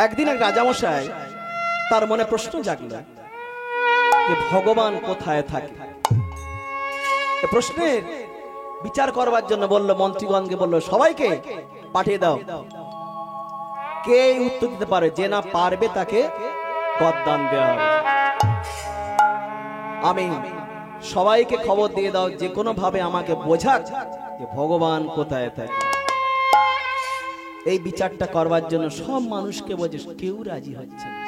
একদিন এক রাজামশাই তার মনে প্রশ্ন জাগল যে ভগবান কোথায় থাকে। প্রশ্নের বিচার করবার জন্য বলল, মন্ত্রীগণকে বলল, সবাইকে পাঠিয়ে দাও, কে উত্তর দিতে পারে, যে না পারবে তাকে গদ্দান দেওয়া হবে। আমি সবাইকে খবর দিয়ে দাও, যে কোনো ভাবে আমাকে বোঝাক যে ভগবান কোথায় থাকে। এই বিচারটা করবার জন্য সব মানুষকে বোঝে, কেউ রাজি হচ্ছে না।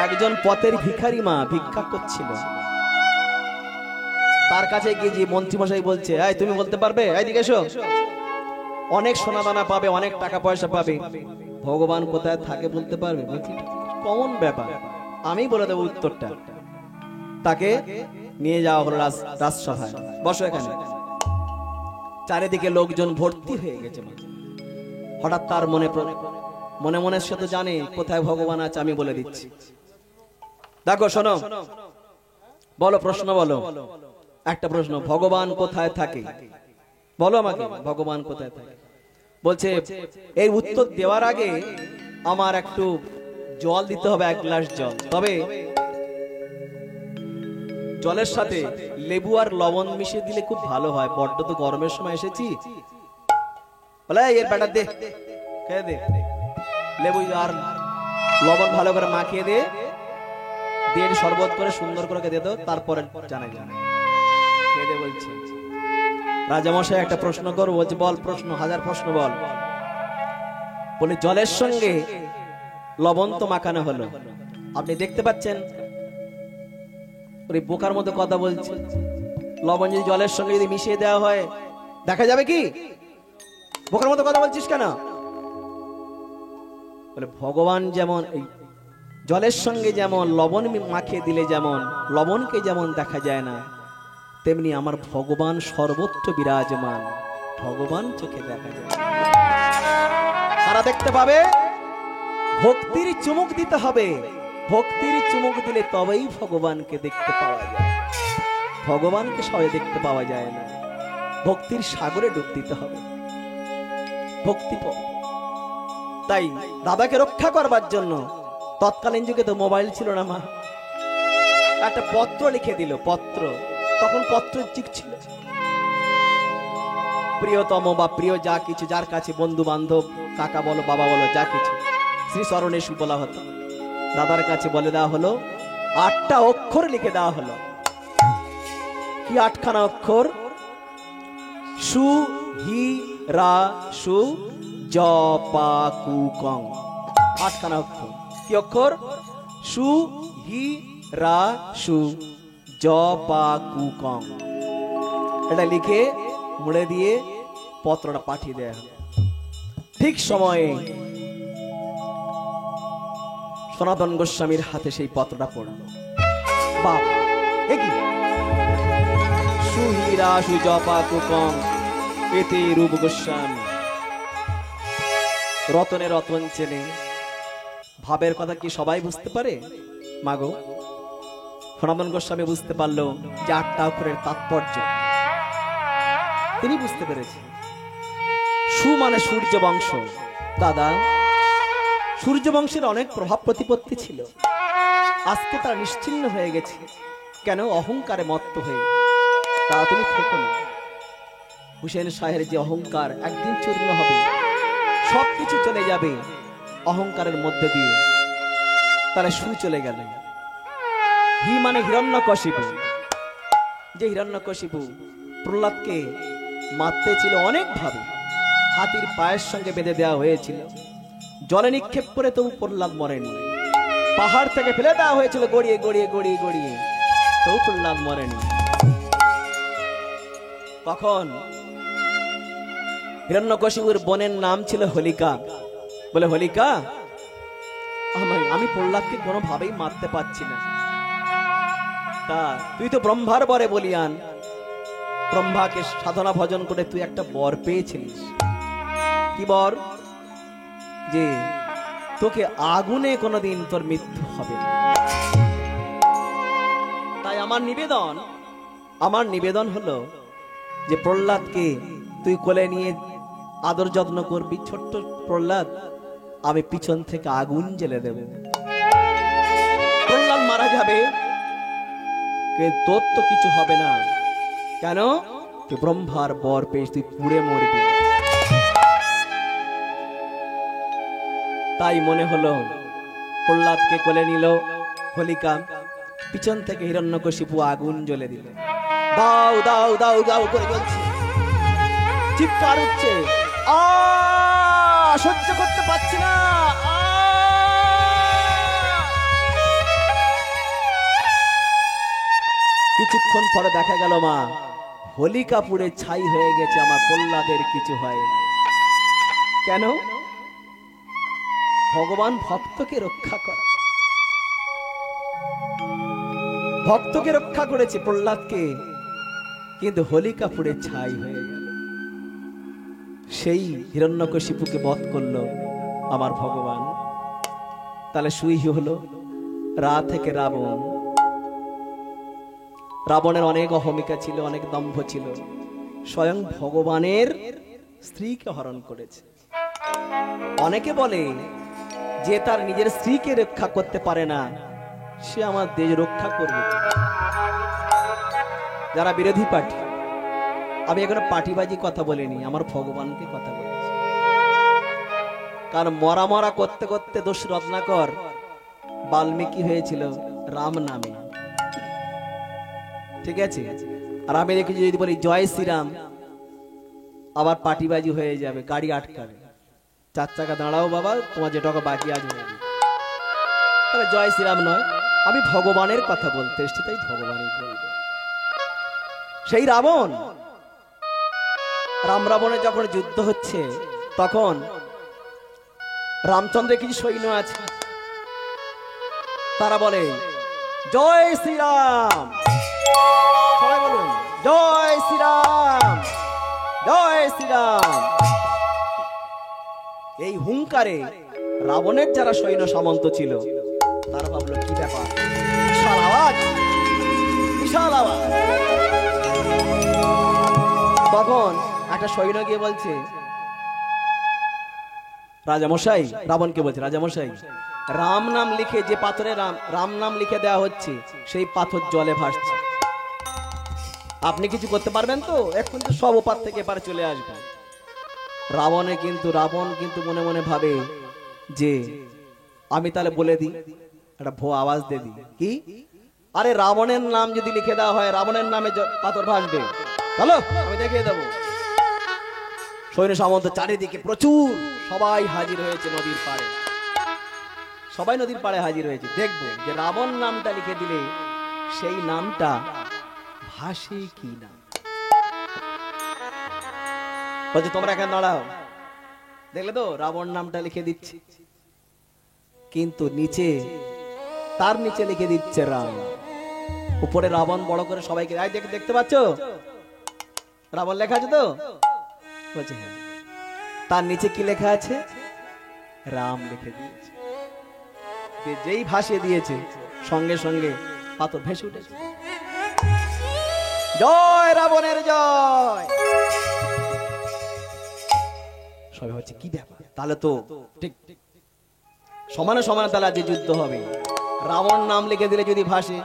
একজন পথের ভিখারি মা ভিক্ষা করছিল, তার কাছে গিয়ে যে মন্ত্রীমশাই বলছে, এই তুমি বলতে পারবে, এইদিকে এসো, অনেক সোনা দানা পাবে, অনেক টাকা পয়সা পাবে, ভগবান কোথায় থাকে বলতে পারবে? কমন ব্যাপার, আমি বলে দেবো উত্তরটা। তাকে নিয়ে যাওয়া হলো রাজসভায়, বসো এখানে। চারিদিকে লোকজন ভর্তি হয়ে গেছে। হঠাৎ তার মনে মনে সে তো জানে কোথায় ভগবান আছে, আমি বলে দিচ্ছি। দেখো শোনো, বলো, প্রশ্ন বলো, একটা প্রশ্ন, ভগবান কোথায় থাকে বলো আমাকে, ভগবান কোথায় থাকে। বলছে, এই উত্তর দেওয়ার আগে আমার একটু জল দিতে হবে, এক গ্লাস জল, তবে জলের সাথে লেবু আর লবণ মিশিয়ে দিলে খুব ভালো হয়, বড্ড তো গরমের সময় এসেছি। বলে, এর ব্যাটার দে, খেয়ে দে, লেবু আর লবণ ভালো করে মাখিয়ে দে, দিয়ে শরবত করে সুন্দর করে দিয়ে দাও, তারপরে জানা জানা খেয়ে দে। বলছে, রাজামশাই একটা প্রশ্ন করবো। বলছে, বল, প্রশ্ন, হাজার প্রশ্ন বল। বলে, জলের সঙ্গে লবণ তো মাখানো হলো, আপনি দেখতে পাচ্ছেন? ওই বোকার মতো কথা বলছে, লবণ যদি জলের সঙ্গে যদি মিশিয়ে দেওয়া হয় দেখা যাবে কি? বোকার মতো কথা বলছিস কেন? বলে, ভগবান যেমন এই জলের সঙ্গে যেমন লবণ মাখিয়ে দিলে যেমন লবণকে যেমন দেখা যায় না, তেমনি আমার ভগবান সর্বত্র বিরাজমান, ভগবান চোখে দেখা যায়। তারা দেখতে পাবে, ভক্তির চুমুক দিতে হবে, ভক্তির চুমুক দিলে তবেই ভগবানকে দেখতে পাওয়া যায়, ভগবানকে সবাই দেখতে পাওয়া যায় না। ভক্তির সাগরে ডুব দিতে হবে, ভক্তি। তাই দাদাকে রক্ষা করবার জন্য তৎকালীন যুগে তো মোবাইল ছিল না, মা একটা পত্র লিখে দিল, পত্র, তখন পত্র চিক ছিল, প্রিয়তম বা প্রিয় যা কিছু, যার কাছে বন্ধু বান্ধব, কাকা বলো, বাবা বলো, যা কিছু শ্রী চরণেশু বলা হতো, দাদার কাছে বলে দেওয়া হলো, 8টা অক্ষর লিখে দেওয়া হলো। কি 8খানা অক্ষর? সু, হি, রা, সু, জ, পা, কু, কং। 8খানা অক্ষর। কি অক্ষর? সু, হি, রা, সু, জ, পা, কু, কং। এটা লিখে মুড়ে দিয়ে পত্রটা পাঠিয়ে দেয়া হলো। ঠিক সময়ে সনাতন গোস্বামীর হাতে সেই পত্রটা পড়ল। বাপ, একি সুহীরা সুজপা কুকং এতে রূপ গোস্বামী। রতনে রতন চেনে, ভাবের কথা কি সবাই বুঝতে পারে? মাগো, সনাতন গোস্বামী বুঝতে পারলো যে 8টা অক্ষরের তাৎপর্য তিনি বুঝতে পেরেছেন। সু মানে সূর্য বংশ। দাদা, সূর্য বংশের অনেক প্রভাব প্রতিপত্তি ছিল, আজকে তারা নিশ্চিহ্ন হয়ে গেছে। কেন? অহংকারে মত্ত হয়ে। তা তুমি থেকো না। হুসেন শাহের যে অহংকার একদিন চূর্ণ হবে, সবকিছু চলে যাবে অহংকারের মধ্যে দিয়ে, তাহলে সু চলে গেল। হি মানে হিরণ্যকশিপু। যে হিরণ্যকশিপু প্রহ্লাদকে মারতে ছিল অনেক ভাবে, হাতির পায়ের সঙ্গে বেঁধে দেওয়া হয়েছিল, জলে নিক্ষেপ করে তবু প্রহ্লাদ মরেনি, পাহাড় থেকে ফেলে দেওয়া হয়েছিল গড়িয়ে গড়িয়ে গড়িয়ে গড়িয়ে, তবু প্রহ্লাদ মরেনি। তখন হিরণ্যকশিপুর বোনের নাম ছিল হোলিকা। বলে, হোলিকা, আমি প্রহ্লাদকে কোনোভাবেই মারতে পারছি না, তা তুই তো ব্রহ্মার বরে বলিয়ান, ব্রহ্মাকে সাধনা ভজন করে তুই একটা বর পেয়েছিলিস। কি বর? যে তোকে আগুনে কোনোদিন তোর মৃত্যু হবে না। তাই আমার নিবেদন হলো যে প্রহ্লাদকে তুই কোলে নিয়ে আদর যত্ন করবি। ছোট্ট প্রহ্লাদ, আমি পিছন থেকে আগুন জ্বেলে দেব। প্রহ্লাদ মারা যাবে, তোর তো কিছু হবে না। কেন? তুই ব্রহ্মার বর পেয়ে তুই পুড়ে মরবি। তাই মনে হলো প্রহ্লাদকে কোলে নিল হোলিকা, পিছন থেকে হিরণ্যকশিপু আগুন জ্বলে দিল। দাও দাও দাও দাও করে জ্বলছে, চিৎকার উঠছে, সহ্য করতে পারছি না। কিছুক্ষণ পরে দেখা গেল মা হোলিকা পুড়ে ছাই হয়ে গেছে, আমার প্রহ্লাদের কিছু হয়। কেন? ভগবান ভক্তকে রক্ষা করে, ভক্তকে রক্ষা করেছে প্রহ্লাদকে, কিন্তু হোলিকা পুড়ে ছাই হয়ে গেল। সেই হিরণ্যকশিপুকে বধ করলো আমার ভগবান। তাহলে সুই হলো রা থেকে রাবণ। রাবণের অনেক অহমিকা ছিল, অনেক দম্ভ ছিল, স্বয়ং ভগবানের স্ত্রীকে হরণ করেছে। অনেকে বলে যে তার নিজের স্ত্রীকে রক্ষা করতে পারে না, সে আমার দেশ রক্ষা করবে। যারা বিরোধী পার্টি, আমি এখানে পার্টিবাজি কথা বলিনি, আমার ভগবানকে কথা বলেছি। কারণ মরা মরা করতে করতে দোষ রত্নাকর বাল্মীকি হয়েছিল রাম নামে, ঠিক আছে? আর আমি দেখেছি যদি বলি জয় শ্রীরাম, আবার পার্টিবাজি হয়ে যাবে, গাড়ি আটকাবে, 4 চাকা দাঁড়াও বাবা, তোমার যে টাকা বাকি আছে। তাহলে জয় শ্রীরাম নয়, আমি ভগবানের কথা বলতে এসেছি, তাই ভগবানই বলব। সেই রাবণ, রাম রাবণের যখন যুদ্ধ হচ্ছে, তখন রামচন্দ্রের কিছু সৈন্য আছে, তারা বলে জয় শ্রীরাম, সবাই বলুন জয় শ্রীরাম, জয় শ্রীরাম। এই হুঙ্কারে রাবণের যারা সৈন্য সামন্ত ছিল, তারা ভাবলো কি ব্যাপার, বিশাল আওয়াজ, বিশাল আওয়াজ। তখন একটা সৈন্য গিয়ে বলছে, রাজামশাই, রাবণকে বলছে, রাজামশাই, রাম নাম লিখে যে পাথরে রাম নাম লিখে দেওয়া হচ্ছে, সেই পাথর জলে ভাসছে, আপনি কিছু করতে পারবেন তো? এখন তো সব ওপার থেকে এপারে চলে আসবে। রাবণ কিন্তু মনে মনে ভাবে যে আমি তাহলে বলে দিই, একটা ভো আওয়াজ দিয়ে দিই, কি আরে রাবণের নাম যদি লিখে দেওয়া হয়, রাবণের নামে পাথর ভাসবে, চলো আমি দেখিয়ে দেবো। সৈন্য সামন্ত চারিদিকে প্রচুর, সবাই হাজির হয়েছে নদীর পাড়ে, সবাই নদীর পাড়ে হাজির হয়েছে, দেখবো যে রাবণ নামটা লিখে দিলে সেই নামটা ভাসে কি না। বলছে তোমরা এখানে দাঁড়াও, দেখলে তো রাবণ নামটা লিখে দিচ্ছি, কিন্তু নিচে, তার নিচে লিখে দিচ্ছে রাম, উপরে রাবণ বড় করে সবাইকে দেখতে পাচ্ছ রাবণ লেখা আছে তো? বলছে হ্যাঁ। তার নিচে কি লেখা আছে? রাম লিখে দিয়েছে। যেই ভাসিয়ে দিয়েছে, সঙ্গে সঙ্গে পাথর ভেসে উঠেছে। জয় রাবণের জয়। সবাই হচ্ছে কি ব্যাপার, তাহলে তো ঠিক সমানে সমানে তাহলে আজ যুদ্ধ হবে। রাবণ নাম লিখে দিলে যদি ভাসে,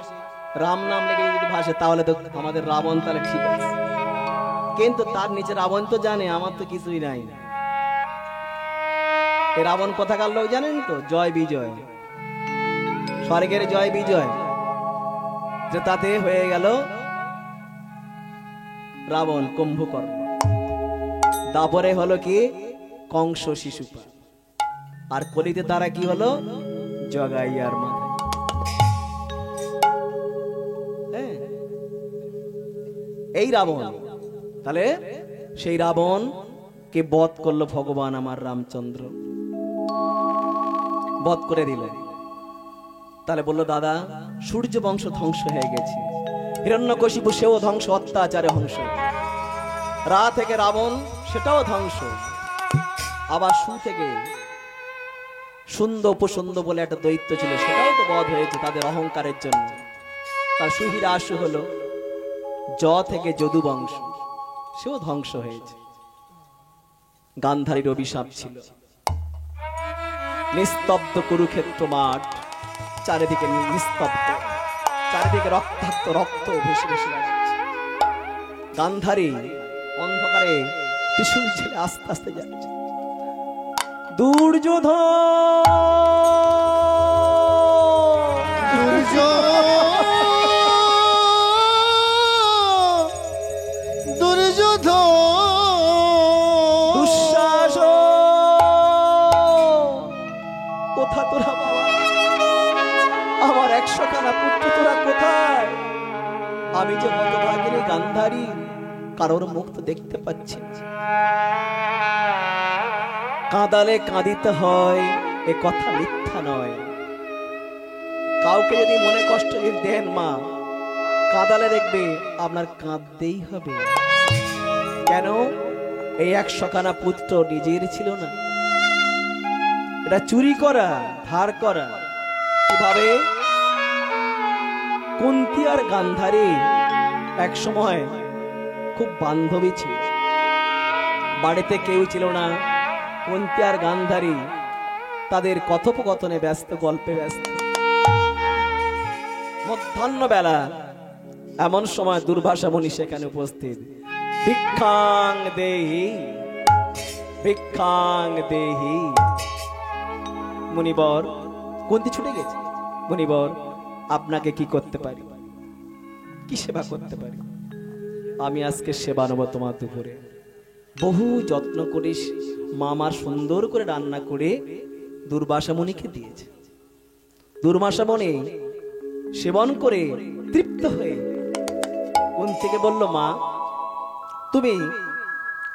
রাম নাম লিখে যদি ভাসে, তাহলে তো আমাদের রাবণ তাহলে ঠিক আছে। কিন্তু তার নিচে রাবণ তো জানে আমার তো কিছুই নাই। এই রাবণ কথাকার লোক জানেন তো, জয় বিজয়, স্বর্গের জয় বিজয়, যে তাতে হয়ে গেল রাবণ কুম্ভকর্ণ, তারপরে হলো কি কংস শিশুপাল, আর কলিতে তারা কি হলো জগাইয়ার মাথায়। এই রাবণ, তাহলে সেই রাবণ কে বধ করলো ভগবান আমার রামচন্দ্র, বধ করে দিলেন। তাহলে বললো দাদা সূর্য বংশ ধ্বংস হয়ে গেছে, হিরণ্যকশিপু সেও ধ্বংস, অত্যাচারে ধ্বংস, রা থেকে রাবণ সেটাও ধ্বংস, আবার সু থেকে সুন্দ উপসুন্দ বলে একটা দৈত্য ছিল, সেটাও তো বধ হয়েছে তাদের অহংকারের জন্য। তার সুহিরা আশু হলো জ থেকে যদু বংশ, সেও ধ্বংস হয়েছে, গান্ধারীর অভিশাপ ছিল। নিস্তব্ধ কুরুক্ষেত্র মাঠ, চারিদিকে নিস্তব্ধ, চারিদিকে রক্তাক্ত রক্ত ভেসে ভেসে যাচ্ছে। গান্ধারী অন্ধকারে ত্রিশূল ছেলে আস্তে আস্তে যাচ্ছে। দুর্যোধন কোথা তোরা বাবা? আমার 100 খানা পুত্র তোরা কোথায়? আমি যে হতভাগিনী গান্ধারী, কারোর মুখ তো দেখতে পাচ্ছি না। কাঁদালে কাঁদিতে হয়, এ কথা মিথ্যা নয়। কাউকে যদি মনে কষ্ট দেন মা, কাঁদালে দেখবে আপনার কাঁদতেই হবে। কেন? এই 100 খানা পুত্র নিজের ছিল না, এটা চুরি করা, ধার করা। কিভাবে? কুন্তী আর গান্ধারী এক সময় খুব বান্ধবী ছিল, বাড়িতে কেউ ছিল না। কুন্তী আর গান্ধারী তাদের কথোপকথনে ব্যস্ত, গল্পে ব্যস্ত। মধ্যাহ্ন বেলা, এমন সময় দুর্বাসা মুনি সেখানে উপস্থিত। ভিক্ষাং দেহি, ভিক্ষাং দেহি। মুনিবর, কুন্তী ছুটে গেছে। মুনিবর, আপনাকে কি করতে পারি, কি সেবা করতে পারি? আমি আজকে সেবা নেব তোমার দুপুরে। বহু যত্ন করিস, মামার সুন্দর করে রান্না করে দুর্বাসা মুনিকে দিয়েছে। দুর্বাসা মুনি সেবন করে তৃপ্ত হয়ে কুন্তীকে বলল, মা তুমি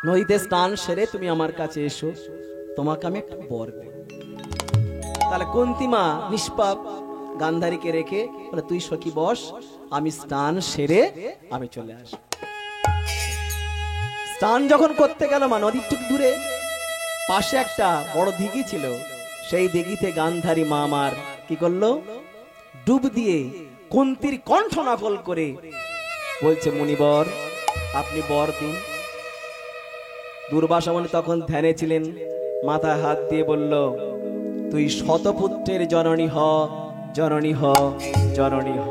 নদীতে স্নান সেরে তুমি আমার কাছে এসো, তোমাকে আমি একটা বর দেব। তাহলে কুন্তী মা নিষ্পাপ গান্ধারীকে রেখে বলে, তুই সখী বস, আমি স্নান সেরে আমি চলে আসব। স্নান যখন করতে গেল মা, নদীর ঠিক দূরে পাশে একটা বড় দিঘি ছিল। সেই দিঘিতে গান্ধারী মা আমার কি করলো? ডুব দিয়ে কুন্তীর কণ্ঠ নকল করে বলছে, মুনিবর আপনি বর দিন। দুর্বাসা মুনি তখন ধ্যানে ছিলেন, মাথায় হাত দিয়ে বলল, তুই শতপুত্রের জননী হ, জননী হ, জননী হ।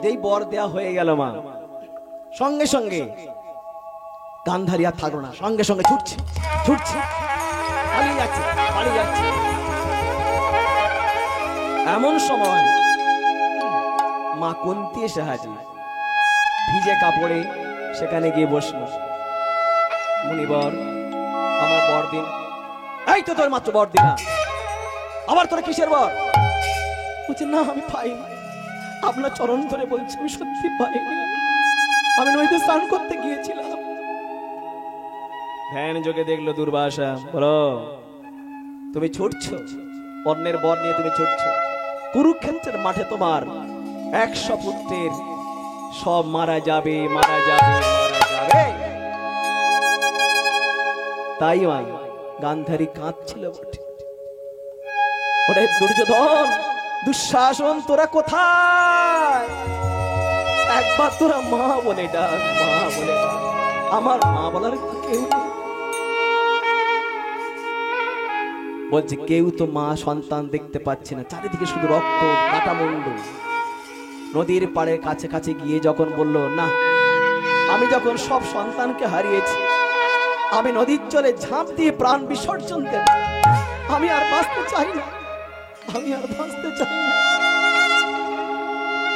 যেই বর দেয়া হয়ে গেল মা, সঙ্গে সঙ্গে গান্ধারী আর থাকলো না, সঙ্গে সঙ্গে ছুটছে, ছুটছে, পালিয়ে যাচ্ছে, পালিয়ে যাচ্ছে। এমন সময় মা কুন্তী এসে হাজির, ভিজে কাপড়ে সেখানে গিয়ে বসলো। মুনিবর আমার বর দিন। এই তো তোর মাত্র বর দিনা, আবার তোর কিসের বর? বলছে, না আমি পাইনি, আপনার চরণ ধরে বলছি আমি সত্যি পাইনি, আমি নদীতে স্নান করতে গিয়েছিলাম। ধ্যান যোগে দেখলো দুর্বাসা, বলো তুমি ছুটছো, অন্যের বর নিয়ে তুমি ছুটছো। কুরুক্ষেত্রের মাঠে তোমার 100 পুত্রের সব মারা যাবে, মারা যাবে, মারা যাবে। তাই গান্ধারী কাঁদছিল বটে। ওরে দুর্যোধন, দুঃশাসন, তোরা কোথায়? একবার তোরা মা বলে ডাক, মা বলে ডাক। আমার মা বলার কেউ নেই। বলছে, কেউ তো মা সন্তান দেখতে পাচ্ছে না, চারিদিকে শুধু রক্ত, কাটা মুন্ডু। নদীর পাড়ের কাছে কাছে গিয়ে যখন বলল, না আমি যখন সব সন্তানকে হারিয়েছি, আমি নদীর জলে ঝাঁপ দিয়ে প্রাণ বিসর্জন দেব, আমি আর বাঁচতে চাই না, আমি আর বাঁচতে চাই না।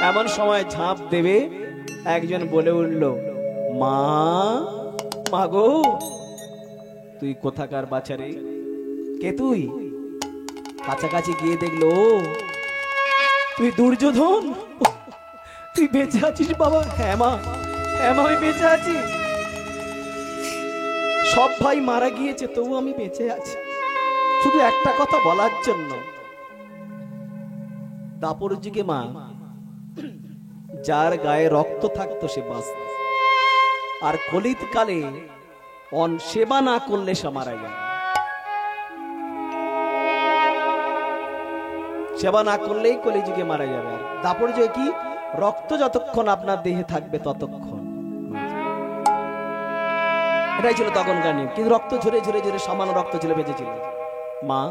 এমন সময় ঝাঁপ দেবে একজন বলে উঠল, মা, মা গো, তুই কোথাকার বাছারে? কে তুই? কাছাকাছি গিয়ে দেখলো, তুই দুর্যোধন, তুই বেঁচে আছিস বাবা? হ্যাঁ মা, হ্যাঁ মা, আমি বেঁচে আছি। সব ভাই মারা গিয়েছে, তবু আমি বেঁচে আছি শুধু একটা কথা বলার জন্য। দাপর যুগে মা, যার গায়ে রক্ত থাকতো সে বাঁচত, আর কলিত কালে সেবা না করলে সে মারা যায়। সেবা না করলেই কলিযুগে মারা যাবে। আর দাপর যুগে কি, রক্ত যতক্ষণ আপনার দেহে থাকবে ততক্ষণ। এটাই ছিল তখনকার নিয়ম। কিন্তু রক্ত ঝরে ঝরে ঝরে সামান্য রক্ত ছিল বেঁচেছিল। মা,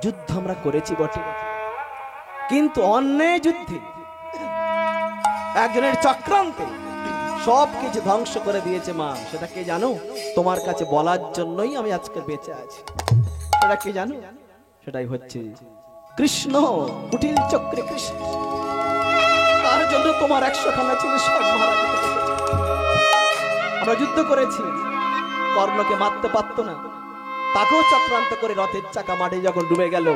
যুদ্ধ আমরা করেছি বটে, কিন্তু অন্যায় যুদ্ধে একজনের চক্রান্তে সবকিছু ধ্বংস করে দিয়েছে মা। সেটা কে জানো? তোমার কাছে বলার জন্যই আমি আজকে বেঁচে আছি। সেটা কে জানো? সেটাই হচ্ছে কৃষ্ণ, কুটিল চক্রে কৃষ্ণ। তার জন্য তোমার 100 খানা ছিল সব মারা গেছে। আমরা যুদ্ধ করেছি, কর্ণকে মারতে পারতো না, তাকেও চক্রান্ত করে রথের চাকা মাঠে যখন ডুবে গেল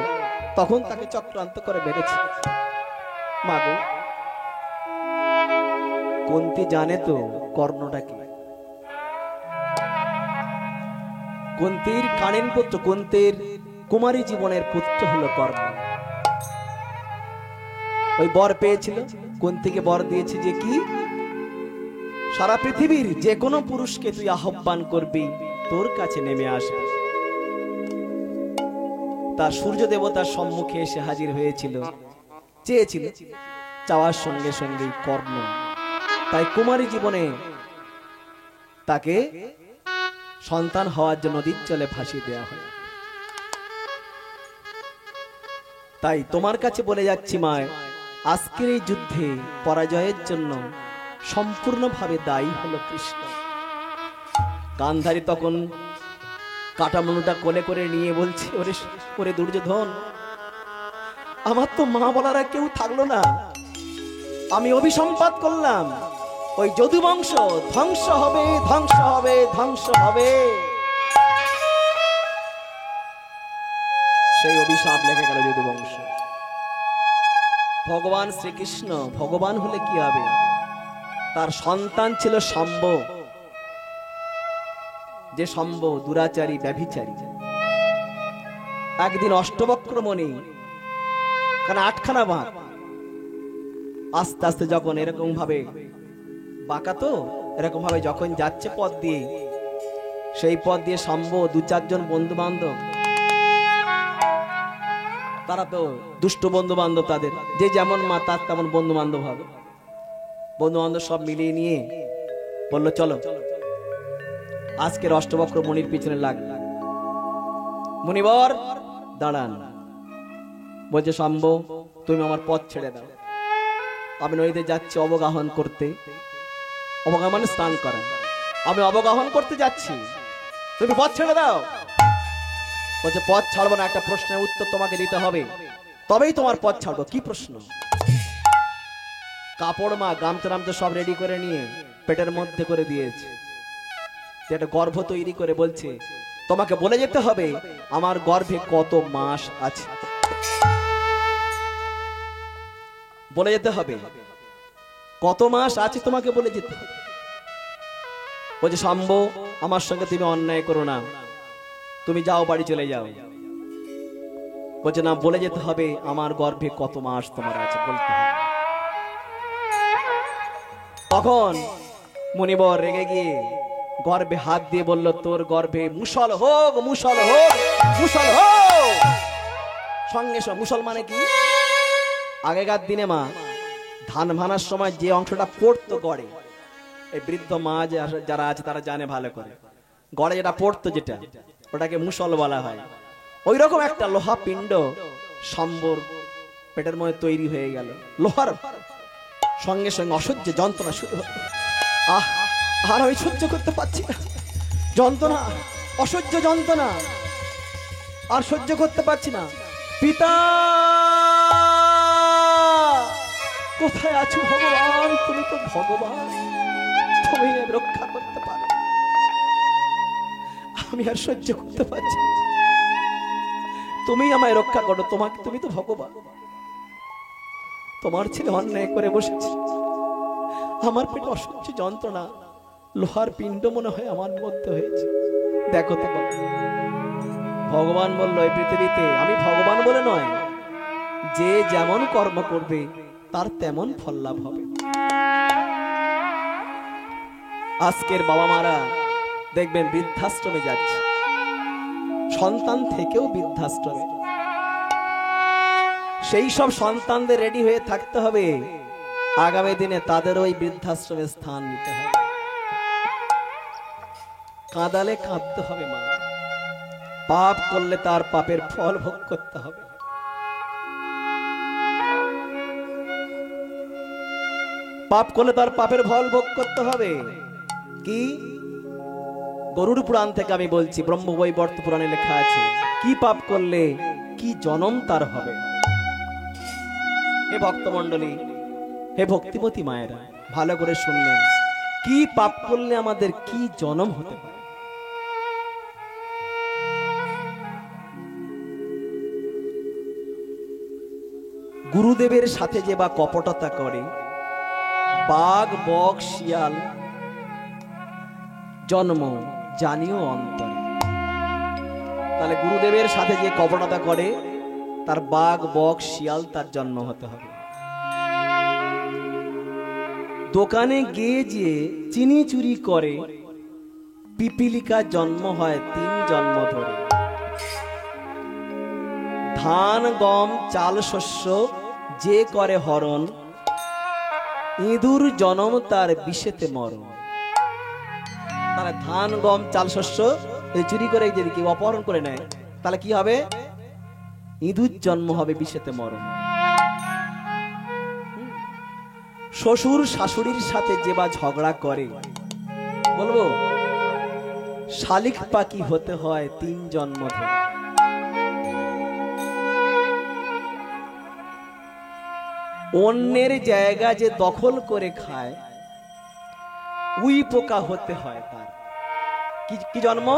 তখন তাকে চক্রান্ত করে মেরেছে। মাগো, কুন্তী জানে তো কর্ণটাকে, কুন্তীর কানেন পুত্র, কুন্তীর কুমারী জীবনের পুত্র হলো কর্ণ। ওই বর পেয়েছিল, কুন্তীকে বর দিয়েছে যে কি, সারা পৃথিবীর যে কোনো পুরুষকে তুই আহ্বান করবি, তোর কাছে নেমে আসবে। তার সূর্য দেবতার সম্মুখে এসে হাজির হয়েছিল, চেয়েছিল, চাওয়ার সঙ্গে সঙ্গেই কর্ণ। তাই কুমারী জীবনে তাকে সন্তান হওয়ার জন্য নদীর জলে ভাসিয়ে দেওয়া হয়। তাই তোমার কাছে বলে যাচ্ছি মা, আজকের এই যুদ্ধে পরাজয়ের জন্য সম্পূর্ণভাবে দায়ী হলো কৃষ্ণ। গান্ধারী তখন কাটামনুটা কোলে করে নিয়ে বলছে, ওরে দুর্যোধন, আমার তো মা বলার আর কেউ থাকলো না, আমি অভিসম্পাত করলাম, ওই যদু বংশ ধ্বংস হবে, ধ্বংস হবে, ধ্বংস হবে। সেই অভিশাপ লেগে গেল যদু বংশ। ভগবান শ্রীকৃষ্ণ ভগবান হলে কি হবে? তার সন্তান ছিল শম্ভ, যে শম্ভ দুরাচারী ব্যভিচারী। একদিন অষ্টবক্রমণি, কারণ 8খানা বাঁক, আস্তে আস্তে যখন এরকম ভাবে বাঁকা, তো এরকম ভাবে যখন যাচ্ছে পথ দিয়ে, সেই পথ দিয়ে শম্ভ 2-4 জন বন্ধু বান্ধব, তারা তো দুষ্ট বন্ধু বান্ধব, তাদের যে যেমন মা তার তেমন বন্ধু বান্ধব হবে, বন্ধু বান্ধব সব মিলিয়ে নিয়ে বললো চলো আজকের অষ্টবক্র মণির পিছনে লাগ। মুনিবর দাঁড়ান, বলছে শম্ভ তুমি আমার পথ ছেড়ে দাও, আমি নদীতে যাচ্ছি অবগাহন করতে। অবগাহন মানে স্নান করা, আমি অবগাহন করতে যাচ্ছি, তুমি পথ ছেড়ে দাও। বলছে পথ ছাড়বো না, একটা প্রশ্নের উত্তর তোমাকে দিতে হবে, তবেই তোমার পথ ছাড়বো। কি প্রশ্ন? কাপড় মা গামছা টামছা সব রেডি করে নিয়ে পেটের মধ্যে করে দিয়েছে, একটা গর্ভ তৈরি করে বলছে তোমাকে বলে যেতে হবে আমার গর্ভে কত মাস আছে, বলে যেতে হবে কত মাস আছে, তোমাকে বলে যেতে হবে। বলছে শম্ভ আমার সঙ্গে তুমি অন্যায় করো না, তুমি যাও, বাড়ি চলে যাও। বলছে না, বলে যেতে হবে আমার গর্ভে কত মাস তোমার আছে, বলতে হবে। তখন মুনিবর রেগে গিয়ে গর্ভে হাত দিয়ে বলল, তোর গর্ভে মুসল হোক, মুসল হোক, মুসল হোক। সঙ্গে সঙ্গে মুসল মানে কি? আগেকার দিনে মা ধান ভানার সময় যে অংশটা পড়তো গড়ে, এই বৃদ্ধ মা যারা আছে তারা জানে ভালো করে, গড়ে যেটা পড়তো যেটা, ওটাকে মুসল বলা হয়। ওই রকম একটা লোহা পিণ্ড শম্ভর পেটের মধ্যে তৈরি হয়ে গেল। লোহার সঙ্গে সঙ্গে অসহ্য যন্ত্রণা শুরু হলো। আর আমি সহ্য করতে পারছি না যন্ত্রণা, অসহ্য যন্ত্রণা, আর সহ্য করতে পারছি না। পিতা কোথায় আছো ভগবান? তুমি তো ভগবান, তুমি রক্ষা করতে পারো, আমি আর সহ্য করতে পারছি না, তুমি আমায় রক্ষা করো, তুমি তো ভগবান। তোমার ছেলে অন্যায় করে বসেছে, আমার পেটে অসহ্য যন্ত্রণা, লোহার পিণ্ড মনে হয় আমার মধ্যে হয়েছে, দেখো তো। ভগবান বলল, এই পৃথিবীতে আমি ভগবান বলে নয়, যে যেমন কর্ম করবে তার তেমন ফল লাভ হবে। আজকের বাবা মারা দেখবেন বৃদ্ধাশ্রমে যাচ্ছে, সন্তান থেকেও বৃদ্ধাশ্রমে। সেই সব সন্তানদের রেডি হয়ে থাকতে হবে, আগামী দিনে তাদের ওই বৃদ্ধাশ্রমে স্থান নিতে হবে। কাঁদালে কাঁদতে হবে মা, পাপ করলে তার পাপের ফল ভোগ করতে হবে। পাপ করলে তার পাপের ফল ভোগ করতে হবে। কি? গরুড় পুরাণ থেকে আমি বলছি, ব্রহ্মবৈবর্ত পুরাণে লেখা আছে কি পাপ করলে কি জনম তার হবে। হে ভক্তমণ্ডলী, হে ভক্তিমতী মায়েরা, ভালো করে শুনলেন, কি পাপ করলে আমাদের কি জনম হতে পারে। গুরুদেবের সাথে যে বা কপটতা করে, বাঘ বক শিয়াল জন্ম জানিও অন্তরে। তাহলে গুরুদেবের সাথে যে কপটতা করে তার বাঘ বক শিয়াল তার জন্ম হতে হবে। দোকানে গিয়ে যে চিনি চুরি করে পিপিলিকা জন্ম হয় 3 জন্ম ধরে। ধান গম চাল শস্য যে করে হরণ, ইঁদুর জনম তার বিষেতে মরণ। তাহলে ধান গম চাল শস্য চুরি করে যদি কেউ অপহরণ করে নেয় তাহলে কি হবে? ইঁদুর জন্ম হবে, বিষেতে মরণ। শ্বশুর শাশুড়ির সাথে যে বা ঝগড়া করে, বলবো শালিক পাখি হতে হয় 3 জন্ম ধরে। অন্যের জায়গা যে দখল করে খায় উই পোকা হতে হয় তার। কি জন্ম?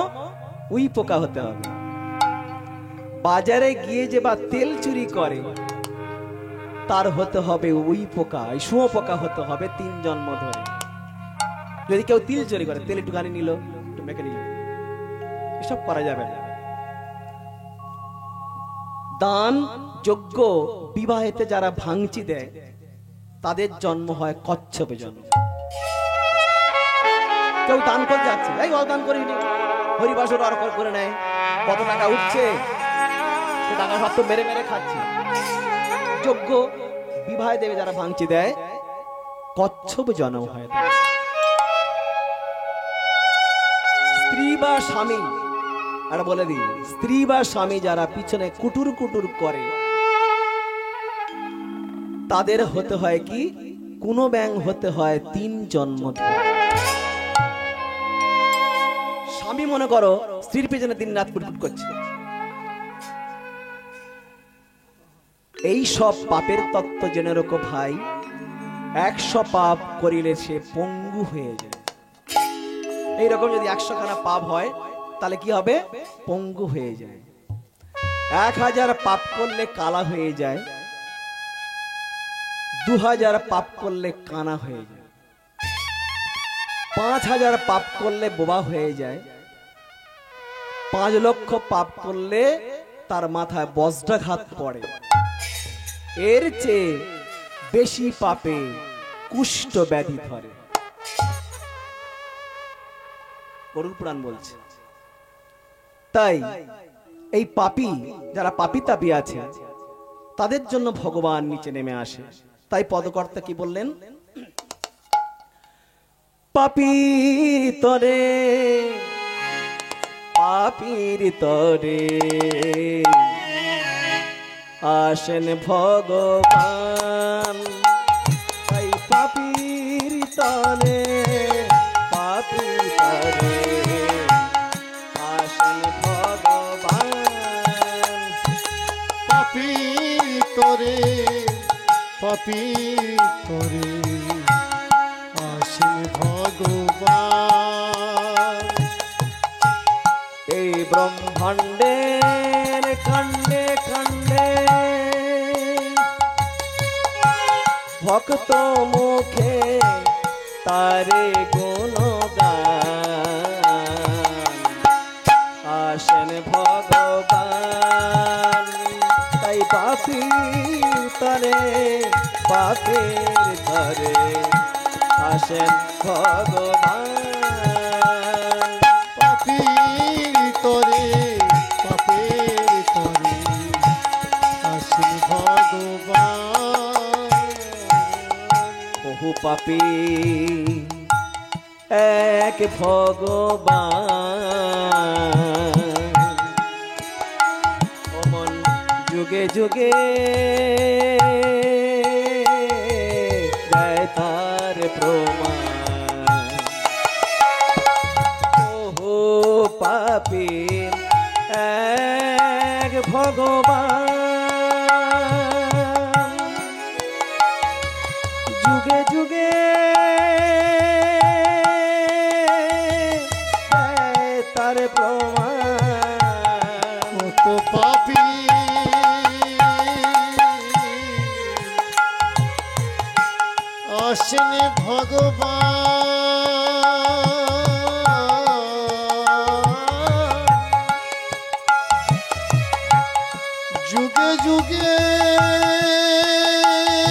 উই পোকা হতে হবে। বাজারে গিয়ে যে বা তেল চুরি করে তার হতে হবে উই পোকা, শুঁয়ো পোকা হতে হবে 3 জন্ম ধরে। যদি কেউ তিল চুরি করে, তেল একটুখানি নিল, একটু মেখে নিল, এসব করা যাবে না। দান যজ্ঞ বিবাহেতে যারা ভাঙচি দেয় তাদের জন্ম হয় কচ্ছপে জন্ম। কেউ দান করে যাচ্ছে, এই দান করিনি, হরিবাসর আর করে নেয়, কত টাকা উঠছে, সে টাকা সব তো মেরে মেরে খাচ্ছে। যজ্ঞ বিবাহে দেবে যারা ভাঙচি দেয় কচ্ছপ জন্ম হয়। স্ত্রী বা স্বামী, আর বলে দিই, স্ত্রী বা স্বামী যারা পিছনে কুটুর কুটুর করে তাদের হতে হয় কি? কোন ব্যাং হতে হয় 3 জন্ম ধরে। স্বামী মনে করো স্ত্রীর পিছনে 3 রাত কুটকুট করছে, এই সব পাপের তত্ত্ব জেনে রাখো ভাই, 100 পাপ করিলে সে পঙ্গু হয়ে যায়। এইরকম যদি 100 খানা পাপ হয় তাহলে কি হবে? পঙ্গু হয়ে যায়। 1000 পাপ করলে কালা হয়ে যায়, 2000 পাপ করলে কানা হয়ে যায়, 5000 পাপ করলে বোবা হয়ে যায়, 5 লক্ষ পাপ করলে তার মাথায় বজ্রাঘাত পড়ে। এর চেয়ে বেশি পাপে কুষ্ঠ ব্যাধি ধরে। গরুড় পুরাণ বলছে। তাই এই পাপী যারা পাপী তাপী আছে তাদের জন্য ভগবান নিচে নেমে আসে। তাই পদকর্তা কি বললেন? পাপীর তরে, পাপীর তরে আসেন ভগবান। তাই পাপীর তরে, পাপীর তরে আসেন ভগবান। পাপীর তরে, পাপীর তরে আসেন ভগবান। এই ব্রহ্মাণ্ডের খণ্ডে খণ্ডে ভক্ত মুখে তারে গুণগান। আসেন ভগবান। তাই পাপীর তরে, পাপীর তরে আসেন ভগবান। পাপীর তরে, পাপীর তরে আসেন ভগবান। বহু পাপী এক ভগবান, যুগে যুগে দেয় তার প্রমাণ। ওহো পাপী এক ভগবান, যুগে যুগে দেয় তার প্রমাণ। কত পাপী আসেনি ভগবান, যুগে যুগে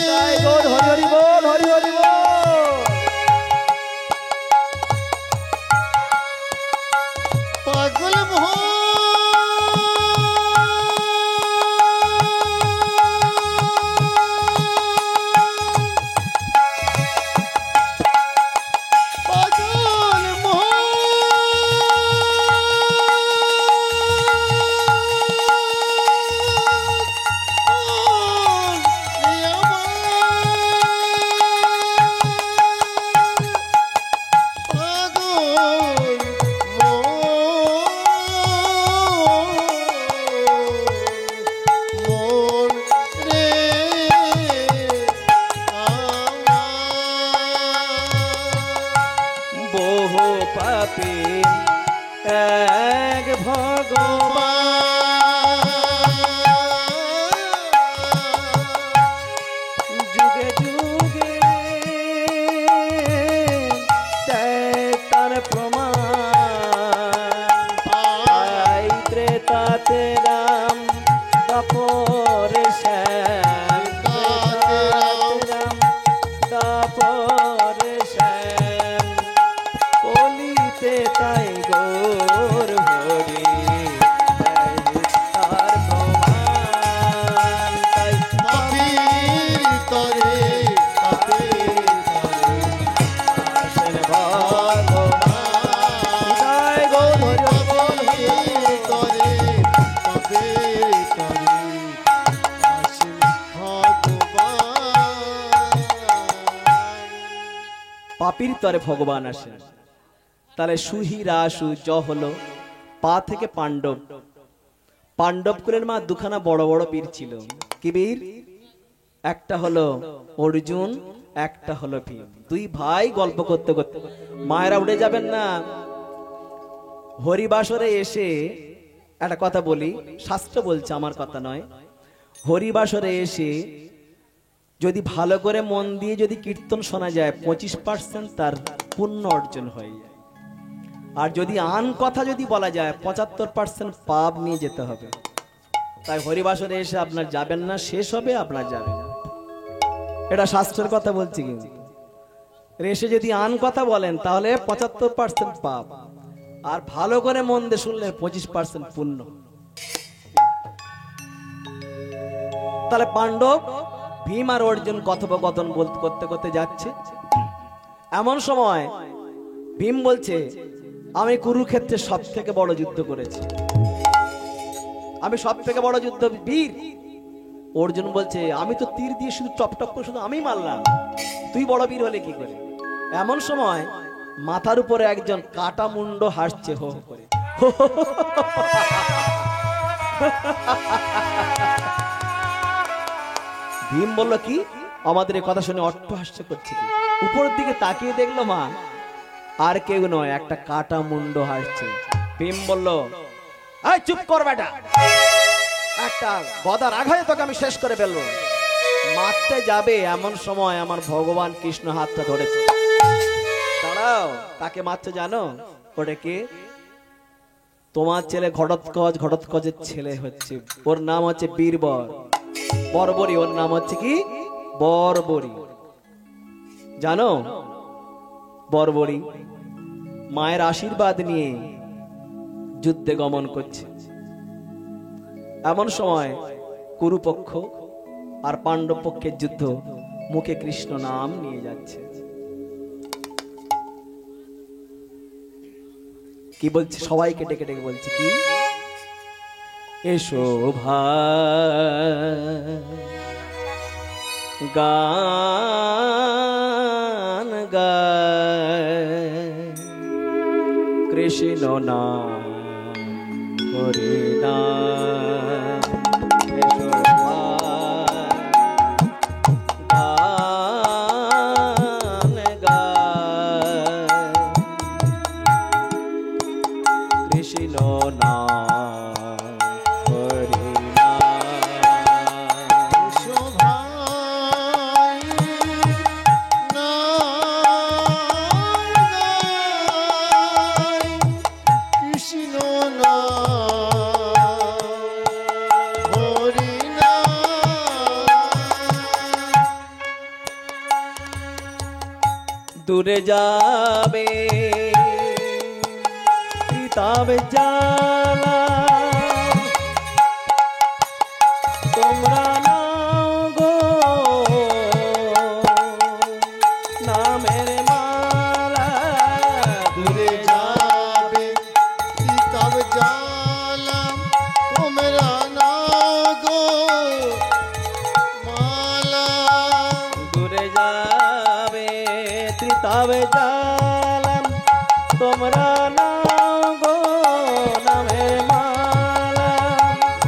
জয় গৌর হরি হরি বল, হরি হরি বল। পাগল বহু পাপী এক ভগবান, যুগে যুগে দেয় তার প্রমাণ। আই ত্রেতাতে রাম, দ্বাপরে শ্যাম, ত্রেতাতে রাম, দ্বাপরে শ্যাম, কলিতে তাই গৌর হরি দেয় তার প্রমাণ। তাই পাপীর তরে পাপীর তরে আসেন ভগবান। জয় গৌর হরি বল, হরি হরি বল। তরে পাপীর তরে আসেন ভগবান। পাপীর তরে ভগবান আসেন। তাহলে সুহি রাসু জ হলো পা থেকে পাণ্ডব। পাণ্ডব কুলের মা দুখানা বড় বড় বীর ছিল। কি বীর? একটা হলো অর্জুন, একটা হলো ভীম। দুই ভাই গল্প করতে করতে, মায়েরা উঠে যাবেন না। হরিবাসরে এসে একটা কথা বলি, শাস্ত্র বলছে, আমার কথা নয়। হরিবাসরে এসে যদি ভালো করে মন দিয়ে যদি কীর্তন শোনা যায় 25% তার পুণ্য অর্জন হয়ে যায়। আর যদি আন কথা যদি বলা যায় 75% পাপ নিয়ে যেতে হবে। তাই হরিবাসরে এসে আপনার যাবেন না, শেষ হবে আপনার যাবেন না। এটা শাস্ত্রের কথা বলছি। কিন্তু এসে যদি আন কথা বলেন তাহলে 75% পাপ, আর ভালো করে মন দিয়ে শুনলে 25% পুণ্য। তাহলে পাণ্ডব, ভীম আর অর্জুন কথোপকথন করতে করতে যাচ্ছে। এমন সময় ভীম বলছে, আমি কুরুক্ষেত্রে সব থেকে বড় যুদ্ধ করেছি, আমি সব থেকে বড় যুদ্ধ বীর। অর্জুন বলছে, আমি তো তীর দিয়ে শুধু টপ টপ করে শুধু আমি মারলাম, তুই বড় বীর হলে কি করে? এমন সময় মাথার উপরে একজন কাটা মুন্ড হাসছে হো হো করে। ভীম বলল, কি আমাদের এই কথা শুনে অট্টহাস্য করছে কি? উপরের দিকে তাকিয়ে দেখলো মা, আর কেউ নয়, একটা কাটা মুন্ড হাসছে। ভীম বলল, এই চুপ কর বেটা, একটা গদার আঘাতে তোকে আমি শেষ করে ফেলবো। মারতে যাবে এমন সময় আমার ভগবান কৃষ্ণ হাতটা ধরেছে। দাঁড়াও, কাকে মারছে জানো? ওটা কে? তোমার ছেলে ঘটোৎকচ, ঘটোৎকচের ছেলে হচ্ছে, ওর নাম হচ্ছে বীরবর, বর্বরী। ওর নাম হচ্ছে কি? বর্বরী। জানো, বর্বরী মায়ের আশীর্বাদ নিয়ে যুদ্ধে গমন করছে। এমন সময় কুরুপক্ষ আর পাণ্ডব পক্ষের যুদ্ধ, মুখে কৃষ্ণ নাম নিয়ে যাচ্ছে। কি বলছে? সবাইকে ডেকে ডেকে বলছে কি? এসো ভাই গান গায় কৃষ্ণ নাম হরি নাম এসো ভাই গান গায় কৃষ্ণ নাম দূরে যাবে তবে জানা তোমরা নাও গো নামের মালা দূরে যাবে তব জালাম তোমরা না গো মালা দূরে যাবে তবে জালাম তোমরা নাও গো নামের মালা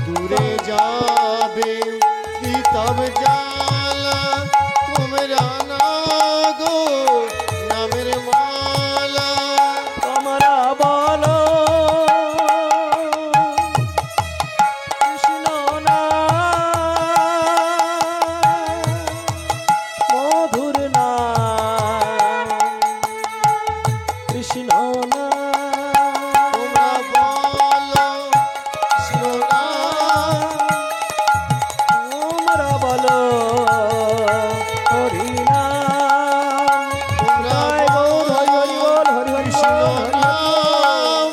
দূরে যাবে তব জালাম তোমরা না গো নামের মালা তোমরা বলো কৃষ্ণ নাম মধুর নাম কৃষ্ণ নাম তোমরা বলো শোনাম তোমরা বলো হরি নাম তোমরা জয় গৌর হরি হরি বল হরি হরি বল, হরি হরি। নাম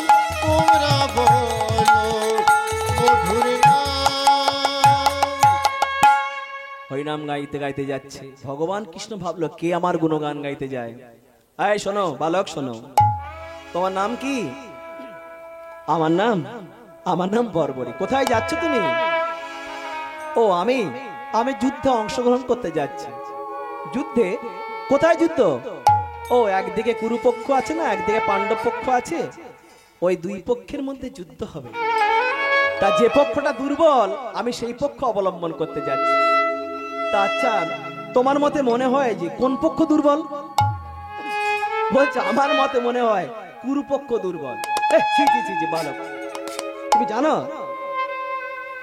তোমরা বলো মধুর নাম হরিনাম গাইতে গাইতে যাচ্ছে ভগবান কৃষ্ণ ভাবলো কে আমার গুণগান গাইতে যায়। এই শোনো বালক শোনো, তোমার নাম কি? আমার নাম বর্বরী। কোথায় যাচ্ছ তুমি? ও আমি যুদ্ধে অংশগ্রহণ করতে যাচ্ছি। যুদ্ধে? কোথায় যুদ্ধ? ও একদিকে কুরুপক্ষ আছে না, একদিকে পাণ্ডব পক্ষ আছে, ওই দুই পক্ষের মধ্যে যুদ্ধ হবে। তা যে পক্ষটা দুর্বল আমি সেই পক্ষ অবলম্বন করতে যাচ্ছি। তা আচ্ছা তোমার মতে মনে হয় যে কোন পক্ষ দুর্বল? বলছে আমার মতে মনে হয় কুরুপক্ষ দুর্বল। ছি ছি ছি ছি বালক, তুমি জানো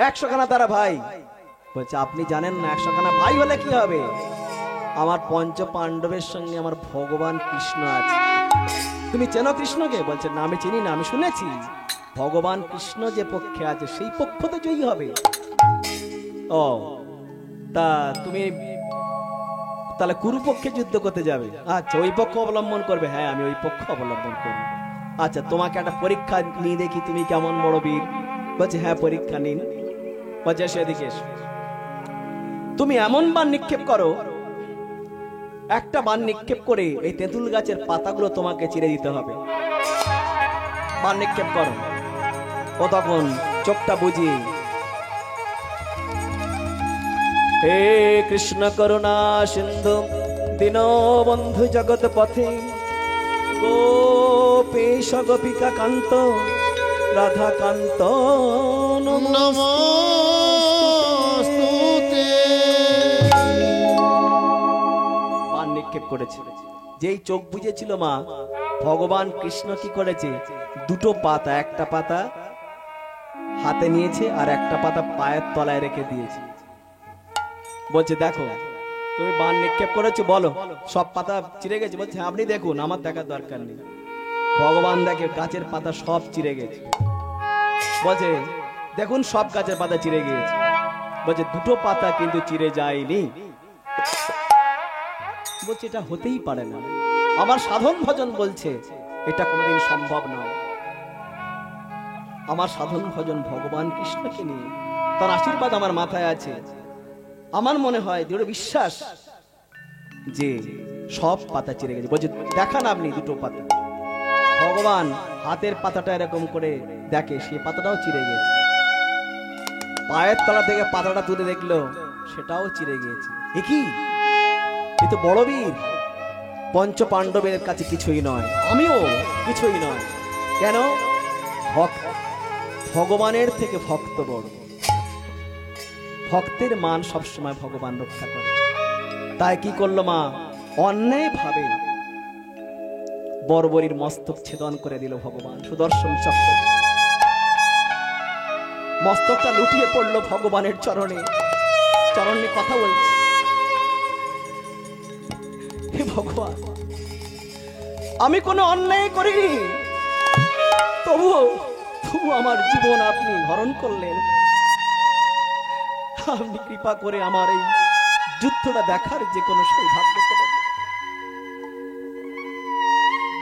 100 খানা তারা ভাই? বলছে আপনি জানেন না 100 খানা ভাই হলে কি হবে? আমার পঞ্চ পাণ্ডবের সঙ্গে আমার ভগবান কৃষ্ণ আছে। তুমি চেনো কৃষ্ণকে? বলছে না আমি চিনি না, আমি শুনেছি ভগবান কৃষ্ণ যে পক্ষে আছে সেই পক্ষ তো জয়ী হবে। ও তা তুমি তাহলে কুরুপক্ষে যুদ্ধ করতে যাবে? আচ্ছা ওই পক্ষ অবলম্বন করবে? হ্যাঁ আমি ওই পক্ষ অবলম্বন করব। আচ্ছা তোমাকে একটা পরীক্ষা নিয়ে দেখি তুমি কেমন বড় বীর। বলছে হ্যাঁ পরীক্ষা নিন। বলছে সেদিকে এসো, তুমি এমন বান নিক্ষেপ করো, একটা বান নিক্ষেপ করে এই তেঁতুল গাছের পাতাগুলো তোমাকে চিরে দিতে হবে। বান নিক্ষেপ করো। ও তখন চোখটা বুঝিয়ে হে কৃষ্ণ করুণা সিন্ধু দীনবন্ধু জগৎ পথে গোপীশ গোপিকা কান্ত রাধা কান্ত নমস্তুতে বান নিক্ষেপ করেছে। যেই চোখ বুঝেছিল মা, ভগবান কৃষ্ণ কি করেছে? দুটো পাতা, একটা পাতা হাতে নিয়েছে আর একটা পাতা পায়ের তলায় রেখে দিয়েছে। বলছে দেখো তুমি বান নিক্ষেপ করেছো, বলো সব পাতা চিরে গেছে? বলছে আপনি দেখুন, আমার দেখার দরকার নেই। ভগবান দেখে গাছের পাতা সব চিরে গেছে। বলছে দেখুন সব গাছের পাতা চিরে গিয়েছে। বলছে দুটো পাতা কিন্তু চিরে যায়নি। বলছে এটা হতেই পারে না, আমার সাধন ভজন বলছে এটা কোনোদিন সম্ভব নয়। আমার সাধন ভজন ভগবান কৃষ্ণকে নিয়ে, তার আশীর্বাদ আমার মাথায় আছে। আমার মনে হয় দৃঢ় বিশ্বাস যে সব পাতা চিরে গেছে। বলছে দেখান আপনি দুটো পাতা। ভগবান হাতের পাতাটা এরকম করে দেখে, সেই পাতাটাও চিরে গেছে। পায়ের তলা থেকে পাতাটা তুলে দেখলো সেটাও চিড়ে গিয়েছে। এ কি, এ তো বড় বীর, পঞ্চ পাণ্ডবের কাছে কিছুই নয়, আমিও কিছুই নয়। কেন? ভগবানের থেকে ভক্ত বড়, ভক্তের মান সবসময় ভগবান রক্ষা করে। তাই কি করলো মা, অন্যায় ভাবে বর্বরীর মস্তক ছেদন করে দিল ভগবান সুদর্শন চক্র। মস্তকটা লুটিয়ে পড়লো ভগবানের চরণে, চরণে কথা বলছে, হে ভগবান, আমি কোনো অন্যায় করিনি, তবুও আমার জীবন আপনি হরণ করলেন। আপনি কৃপা করে আমার এই যুদ্ধটা দেখার যে কোনো সৌভাগ্য করে দিন।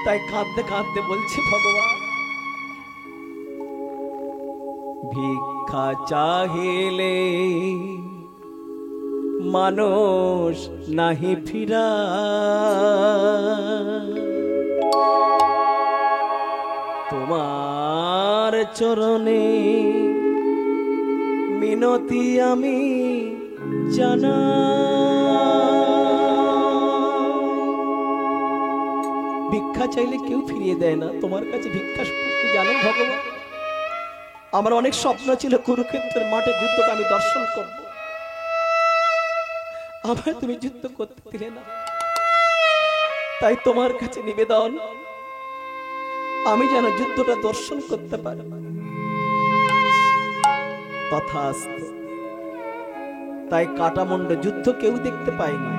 তাই কাঁদতে কাঁদতে বলছি, ভগবান ভিক্ষা চাহিলে মানুষ নাহি ফিরা, তোমার চরণে মিনতি আমি জানা। ভিক্ষা চাইলে কেউ ফিরিয়ে দেয় না, তোমার কাছে ভিক্ষা কি জানো ভগবান? আমার অনেক স্বপ্ন ছিল কুরুক্ষেত্রের মাঠে যুদ্ধটা আমি দর্শন করব, আমার তুমি যুদ্ধ করতে দিলে না। তাই তোমার কাছে নিবেদন, আমি যেন যুদ্ধটা দর্শন করতে পারি। তথাস্তু। তাই কাটামুন্ড যুদ্ধ কেউ দেখতে পায়নি,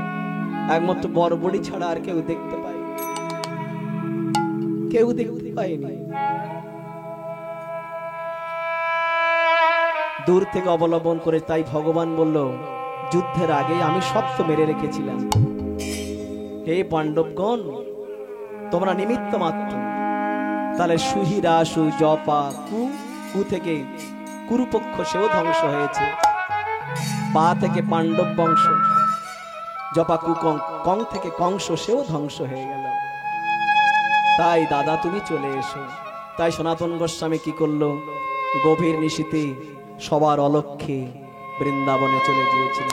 একমাত্র বর্বরী ছাড়া আর কেউ দেখতে পায়নি, কেউ দেখতে পায়নি। দূর থেকে অবলম্বন করে। তাই ভগবান বলল, যুদ্ধের আগে আমি সব তো মেরে রেখেছিলাম, হে পাণ্ডবগণ তোমরা নিমিত্ত মাত্র। তাহলে সুহিরা সু জপা কু থেকে কুরুপক্ষ সেও ধ্বংস হয়েছে, পা থেকে পাণ্ডব বংশ, জপা কু কং থেকে কংস সেও ধ্বংস হয়ে গেল। তাই দাদা তুমি চলে এসো। তাই সনাতন গোস্বামী কি করলো, গভীর নিশীথে সবার অলক্ষ্যে বৃন্দাবনে চলে গিয়েছিল,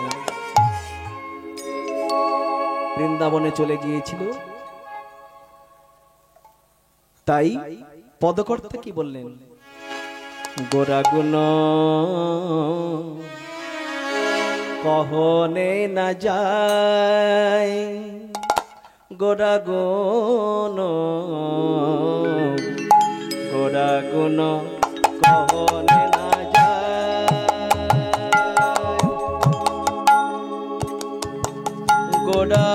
বৃন্দাবনে চলে গিয়েছিল। তাই পদকর্তা কি বললেন, গোরাগুণ কহনে না যায়, গোরাগুণ গোরাগুণ কহনে না যায়, গোরা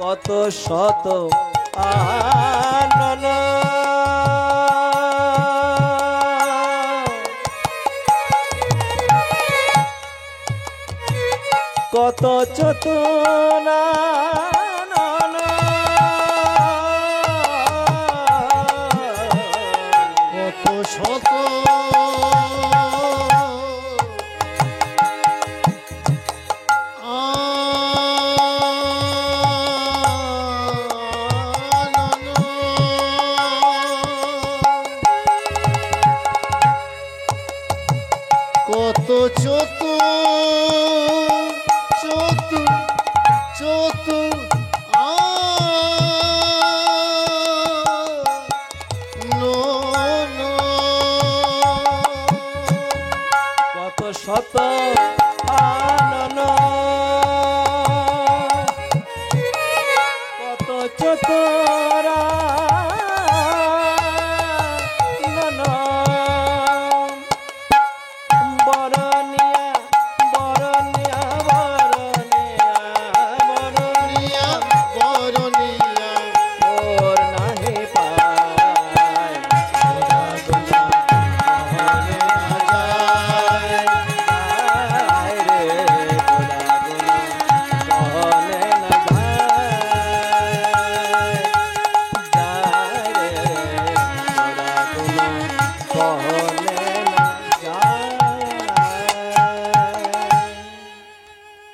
কত শত আনন কত চতুনা কত শত কত চতু চতু চতু কত শত আনন কত চতরা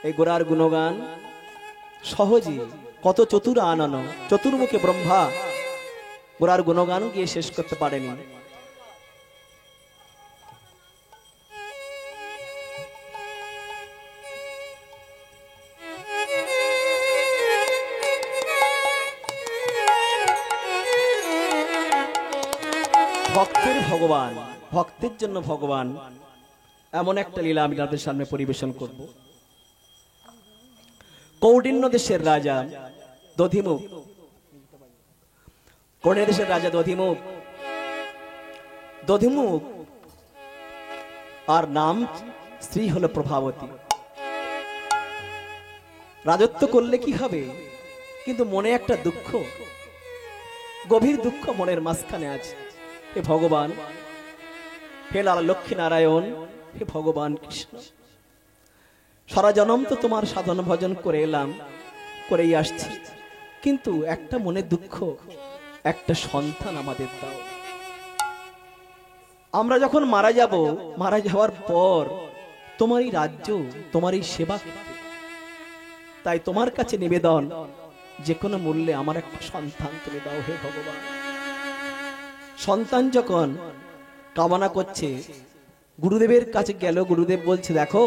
এই গোড়ার গুণগান সহজে কত চতুর আনন চতুর্মুখে ব্রহ্মা গোড়ার গুণগান গিয়ে শেষ করতে পারেনি। ভক্তের ভগবান, ভক্তের জন্য ভগবান, এমন একটা লীলা আমি তাদের সামনে পরিবেশন করব। কৌডিন্য দেশের রাজা দধিমুখ, কৌডিন্য দেশের রাজা দধিমুখ, দধিমুখ আর নাম স্ত্রী হলো প্রভাবতী। রাজত্ব করলে কি হবে, কিন্তু মনে একটা দুঃখ, গভীর দুঃখ মনের মাঝখানে আছে। হে ভগবান, হে লাল লক্ষ্মী নারায়ণ, হে ভগবান কৃষ্ণ, সারা জনম তো তোমার সাধন ভজন করে এলাম, করেই আসছি, কিন্তু একটা মনে দুঃখ, একটা সন্তান আমাদের দাও। আমরা যখন মারা যাব, মারা যাওয়ার পর তোমারই রাজ্য, তোমারই সেবা করতে, তাই তোমার কাছে নিবেদন, যে কোনো মূল্যে আমার একটা সন্তান তুমি দাও হে ভগবান। সন্তান যখন কামনা করছে, গুরুদেবের কাছে গেল, গুরুদেব বলছে দেখো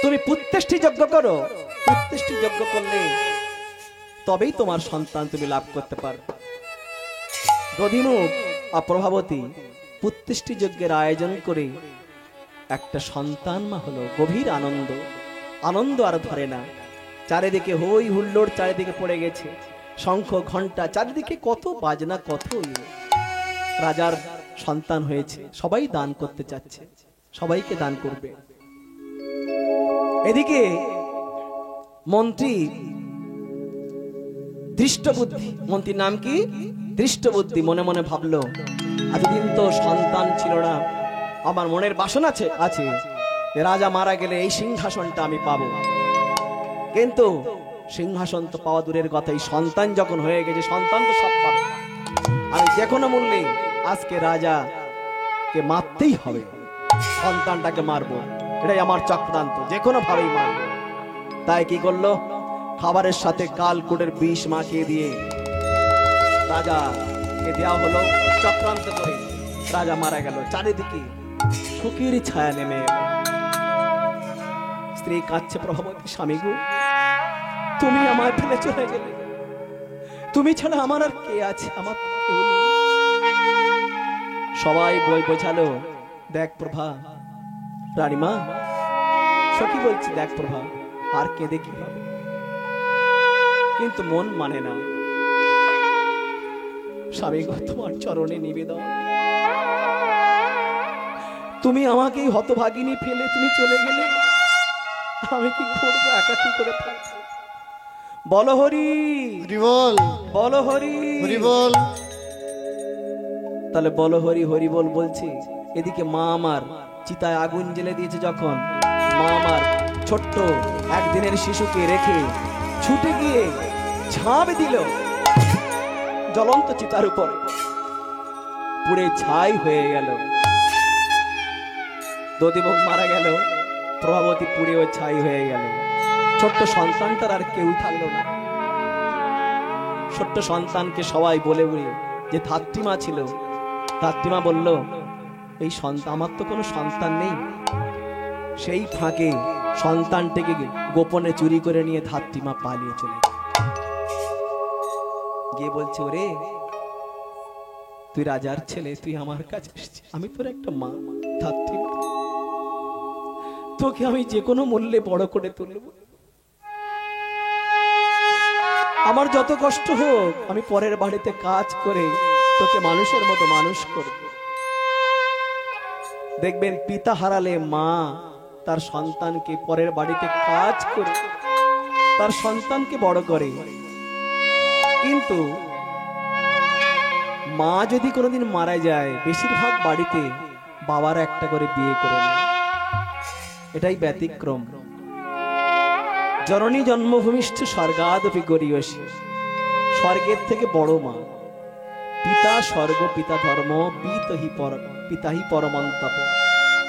তুমি পুত্রেষ্টি যজ্ঞ করো, পুত্রেষ্টি যজ্ঞ করলে তবেই তোমার সন্তান তুমি লাভ করতে পারো। দধিমুখ আর প্রভাবতী পুত্রেষ্টি যজ্ঞের আয়োজন করে একটা সন্তান মা হলো। গভীর আনন্দ, আনন্দ আর ধরে না, চারিদিকে হই হুল্লোড়, চারিদিকে পড়ে গেছে শঙ্খ ঘন্টা, চারিদিকে কত বাজনা, কত রাজার সন্তান হয়েছে, সবাই দান করতে চাচ্ছে, সবাইকে দান করবে। এদিকে মন্ত্রী দৃষ্টবুদ্ধি, মন্ত্রীর নাম কি দৃষ্টবুদ্ধি, মনে মনে ভাবলো এতদিন তো সন্তান ছিল না, আমার মনের বাসনা আছে রাজা মারা গেলে এই সিংহাসনটা আমি পাবো, কিন্তু সিংহাসন তো পাওয়া দূরের কথা, এই সন্তান যখন হয়ে গেছে, সন্তান তো সব পাবে, আমি যে কোনো মূল্যে আজকে রাজাকে মারতেই হবে, সন্তানটাকে মারবো, এটাই আমার চক্রান্ত, যে কোনো ভাবেই মারবো। তাই কি করলো, খাবারের সাথে কালকুটের বিষ মাখিয়ে দিয়ে রাজাকে দেওয়া হলো, চক্রান্ত করে রাজা মারা গেল। চারিদিকে শোকের ছায়া নেমে এলো। স্ত্রী কাঁদছে, প্রভাবতী স্বামী গো, তুমি আমায় ফেলে চলে গেলে, তুমি ছাড়া আমার আর কে আছে, আমার কেউ নেই। সবাই বই বোঝালো, দেখ প্রভা, রানীমা সখী বলছি, দেখ প্রভা আর কে দেখি হবে, কিন্তু মন মানে না। স্বামী গো, তোমার চরণে নিবেদন, তুমি আমাকে হতভাগিনী ফেলে তুমি চলে গেলে, আমি কি করবো, একা কি করে থাকবো, বলো হরি বল, বলো হরি বল। তাহলে বলো হরি হরি বল বলছি। এদিকে মা আমার চিতায় আগুন জ্বেলে দিয়েছে, যখন মা আমার ছোট্ট একদিনের শিশুকে রেখে ছুটে গিয়ে ঝাঁপ দিল জ্বলন্ত চিতার উপর, পুড়ে ছাই হয়ে গেল। দধিমুখ মারা গেল, প্রভাবতী পুড়েও ছাই হয়ে গেল, ছোট্ট সন্তানটার আর কেউ থাকলো না। ছোট্ট সন্তানকে সবাই বলে বলে, যে ধাত্রীমা ছিল, ধাত্রীমা বলল এই সন্তান, আমার তো কোনো সন্তান নেই। সেই ফাঁকে সন্তানটিকে গোপনে চুরি করে নিয়ে ধাত্রীমা পালিয়ে চলে গিয়ে বলছে, ওরে তুই রাজার ছেলে, তুই আমার কাছে এসেছিস, আমি তোর একটা মা, ধাত্রীমা, তোকে আমি যে কোনো মূল্যে বড় করে তুলব, আমার যত কষ্ট হোক আমি পরের বাড়িতে কাজ করে তোকে মানুষের মতো মানুষ করব। দেখবেন পিতা হারালে মা তার সন্তানকে পরের বাড়িতে কাজ করে তার সন্তানকে বড় করে, কিন্তু মা যদি কোনোদিন মারা যায়, বেশিরভাগ বাড়িতে বাবার একটা করে বিয়ে করে নেয়, এটাই ব্যতিক্রম। জননী জন্মভূমিষ্ঠ স্বর্গাদপি গরীয়সী, স্বর্গের থেকে বড় মা। পিতা স্বর্গ, পিতা ধর্ম, পিতাহি পরমন্তপ,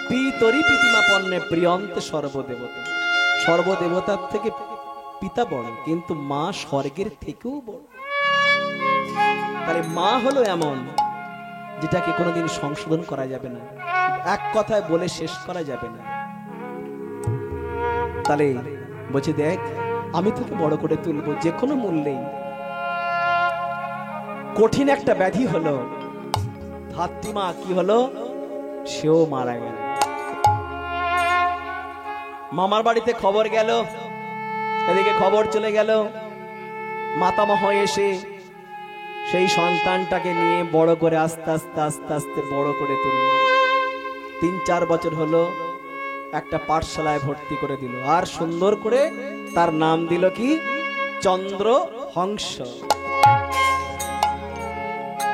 পিতরি প্রীতিমা পণ্যে প্রিয়ন্তে সর্বদেবতা। সর্বদেবতার থেকে পিতা বড়, কিন্তু মা স্বর্গের থেকেও বড়। তাহলে মা হলো এমন যেটাকে কোনোদিন সংশোধন করা যাবে না, এক কথায় বলে শেষ করা যাবে না। তাহলে বলছে, দেখ আমি তোকে বড় করে তুলবো যে কোনো মূল্যেই। কঠিন একটা ব্যাধি হলো, ধাত্রীমা কি হলো, সেও মারা গেল। মামার বাড়িতে খবর গেল, এদিকে খবর চলে গেল, মাতামহ এসে সেই সন্তানটাকে নিয়ে বড় করে আস্তে আস্তে আস্তে আস্তে বড় করে তুলল। 3-4 বছর হলো, একটা পাঠশালায় ভর্তি করে দিল, আর সুন্দর করে তার নাম দিল কি, চন্দ্রহংস।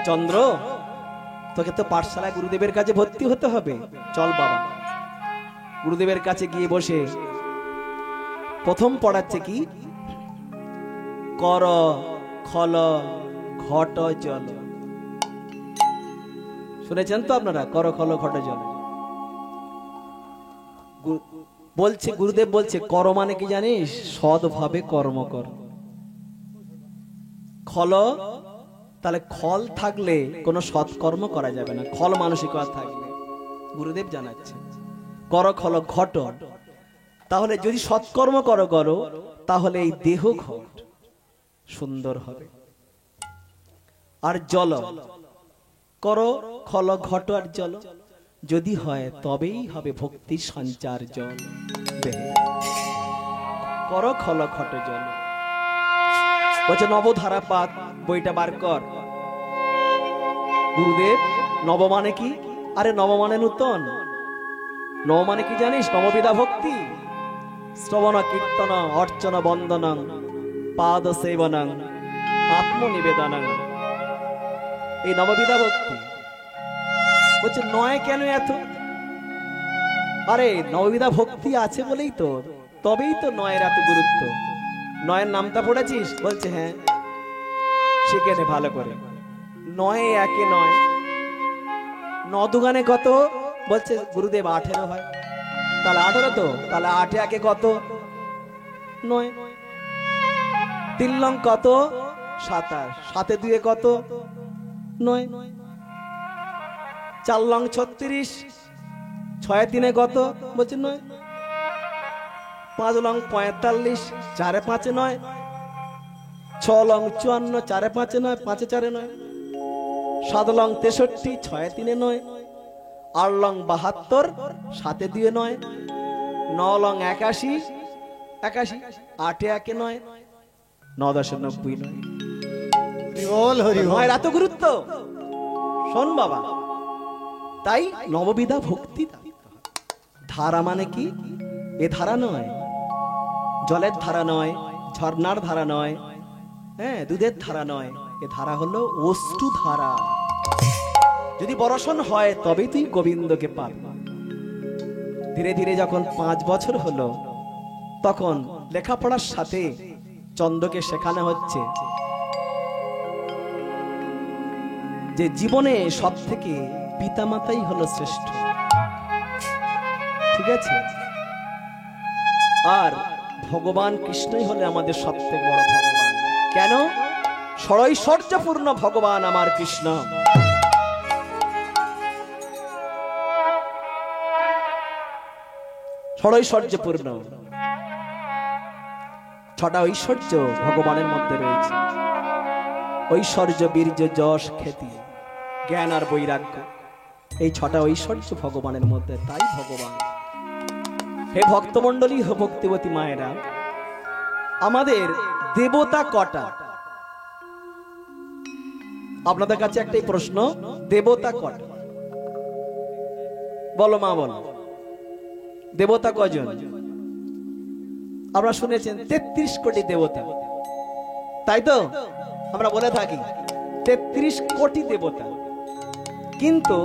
চন্দ্র, তোকে তো পাঠশালায় গুরুদেবের কাছে ভর্তি হতে হবে, চল বাবা। গুরুদেবের কাছে গিয়ে বসে প্রথম পড়াচ্ছে কি, কর খল ঘট জল। শুনেছেন তো আপনারা, কর খল ঘট জল বলছে গুরুদেব। বলছে কর মানে কি জানিস, সৎভাবে কর্ম কর। খল, তাহলে খল থাকলে কোনো সৎকর্ম করা যাবে না, খল মানসিকতা থাকলে। গুরুদেব জানাচ্ছে কর খল ঘট, তাহলে যদি সৎকর্ম করো তাহলে এই দেহ ঘট সুন্দর হবে। আর জল, কর খল ঘট আর জল যদি হয় তবেই হবে ভক্তির সঞ্চার জল। কর খল ঘট জল। বলছে নবধারা পাত, বইটা বার কর। গুরুদেব, নব মানে কি? আরে নব মানে নূতন। নব মানে কি জানিস? নববিধা ভক্তি, শ্রবণ কীর্তন অর্চন বন্দনং পাদ সেবনং আত্মনিবেদনং, এই নববিধা ভক্তি। বলছে নয় কেন এত? আরে নববিধা ভক্তি আছে বলেই তো, তবেই তো নয়ের এত গুরুত্ব। নয়ের নামটা পড়েছিস? বলছে হ্যাঁ। শিখে নে ভালো করে। নয়ে একে নয়, ন দুগানে কত? বলছে গুরুদেব 18 হয়। তাহলে 18 তো, তাহলে 8 একে কত? 9। 3 লং কত? 27। 7 এ 2 কত? 9। 4 লং 36। 6 এ 3 কত? বলছে 9। 5 লং 45। 4 এ 5 9। 6 লং 54। 4 এ 5 9। 5 এ 4 9। 7 লং 63। 6 এ 3 9। 8 লং 72। 7 এ 2 9। 9 লং 81। 81। 8 এ 1 9। 9 10 90 9। হরি হরি নয়ের এত গুরুত্ব, শোন বাবা। তাই নববিধা ভক্তি। ধারা মানে কি? এ ধারা নয়, জলের ধারা নয়, ঝর্ণার ধারা নয়, হ্যাঁ দুধের ধারা নয়। এ ধারা হলো অশ্রু ধারা। যদি বর্ষণ হয় তবেই তুই গোবিন্দকে পাবি। ধীরে ধীরে যখন 5 বছর হলো, তখন লেখাপড়ার সাথে চন্দ্রকে শেখানো হচ্ছে যে জীবনে সব থেকে পিতামাতাই হলো শ্রেষ্ঠ, ঠিক আছে? আর ভগবান কৃষ্ণই হলে আমাদের সবথেকে বড় ভগবান। কেন? ষড়ৈশ্বর্যপূর্ণ ভগবান আমার কৃষ্ণ। ষড়ৈশ্বর্যপূর্ণ, 6টা ঐশ্বর্য ভগবানের মধ্যে রয়েছে। ঐশ্বর্য, বীর্য, যশ, খ্যাতি, জ্ঞান আর বৈরাগ্য, এই 6টা ঐশ্বর্য ভগবানের মধ্যে। তাই ভগবান। হে ভক্তমণ্ডলী, হে ভক্তিবতী মায়েরা, আমাদের দেবতা কটা? আপনাদের কাছে একটাই প্রশ্ন, দেবতা কটা? বলো মা, বলো দেবতা কজন? আপনারা শুনেছেন 33 কোটি দেবতা, তাই তো? আমরা বলে থাকি 33 কোটি দেবতা, কিন্তু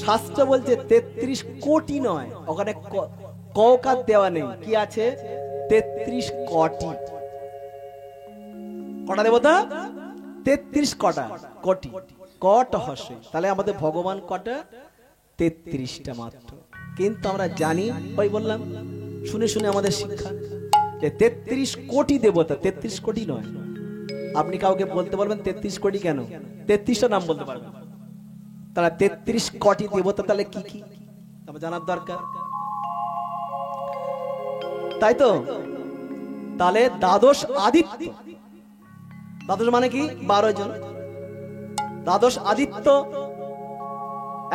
শাস্ত্র বলছে 33 কোটি নয়, ওখানে কওকার দেওয়া নেই। কি আছে? 33 কোটি। কটা দেবতা? 33 কটা কোটি। কট হসে, তাহলে আমাদের ভগবান কটা? 33টা মাত্র। কিন্তু আমরা জানি, ওই বললাম শুনে শুনে আমাদের শিক্ষা যে 33 কোটি দেবতা, 33 কোটি নয়। আপনি কাউকে বলতে পারবেন 33 কোটি কেন? 33টা নাম বলতে পারবেন। তাহলে 33 কোটি দেবতা তাহলে কি কি আমার জানার দরকার, তাই তো? তাহলে দ্বাদশ আদিত্য, দ্বাদশ মানে কি? 12 জন। দ্বাদশ আদিত্য,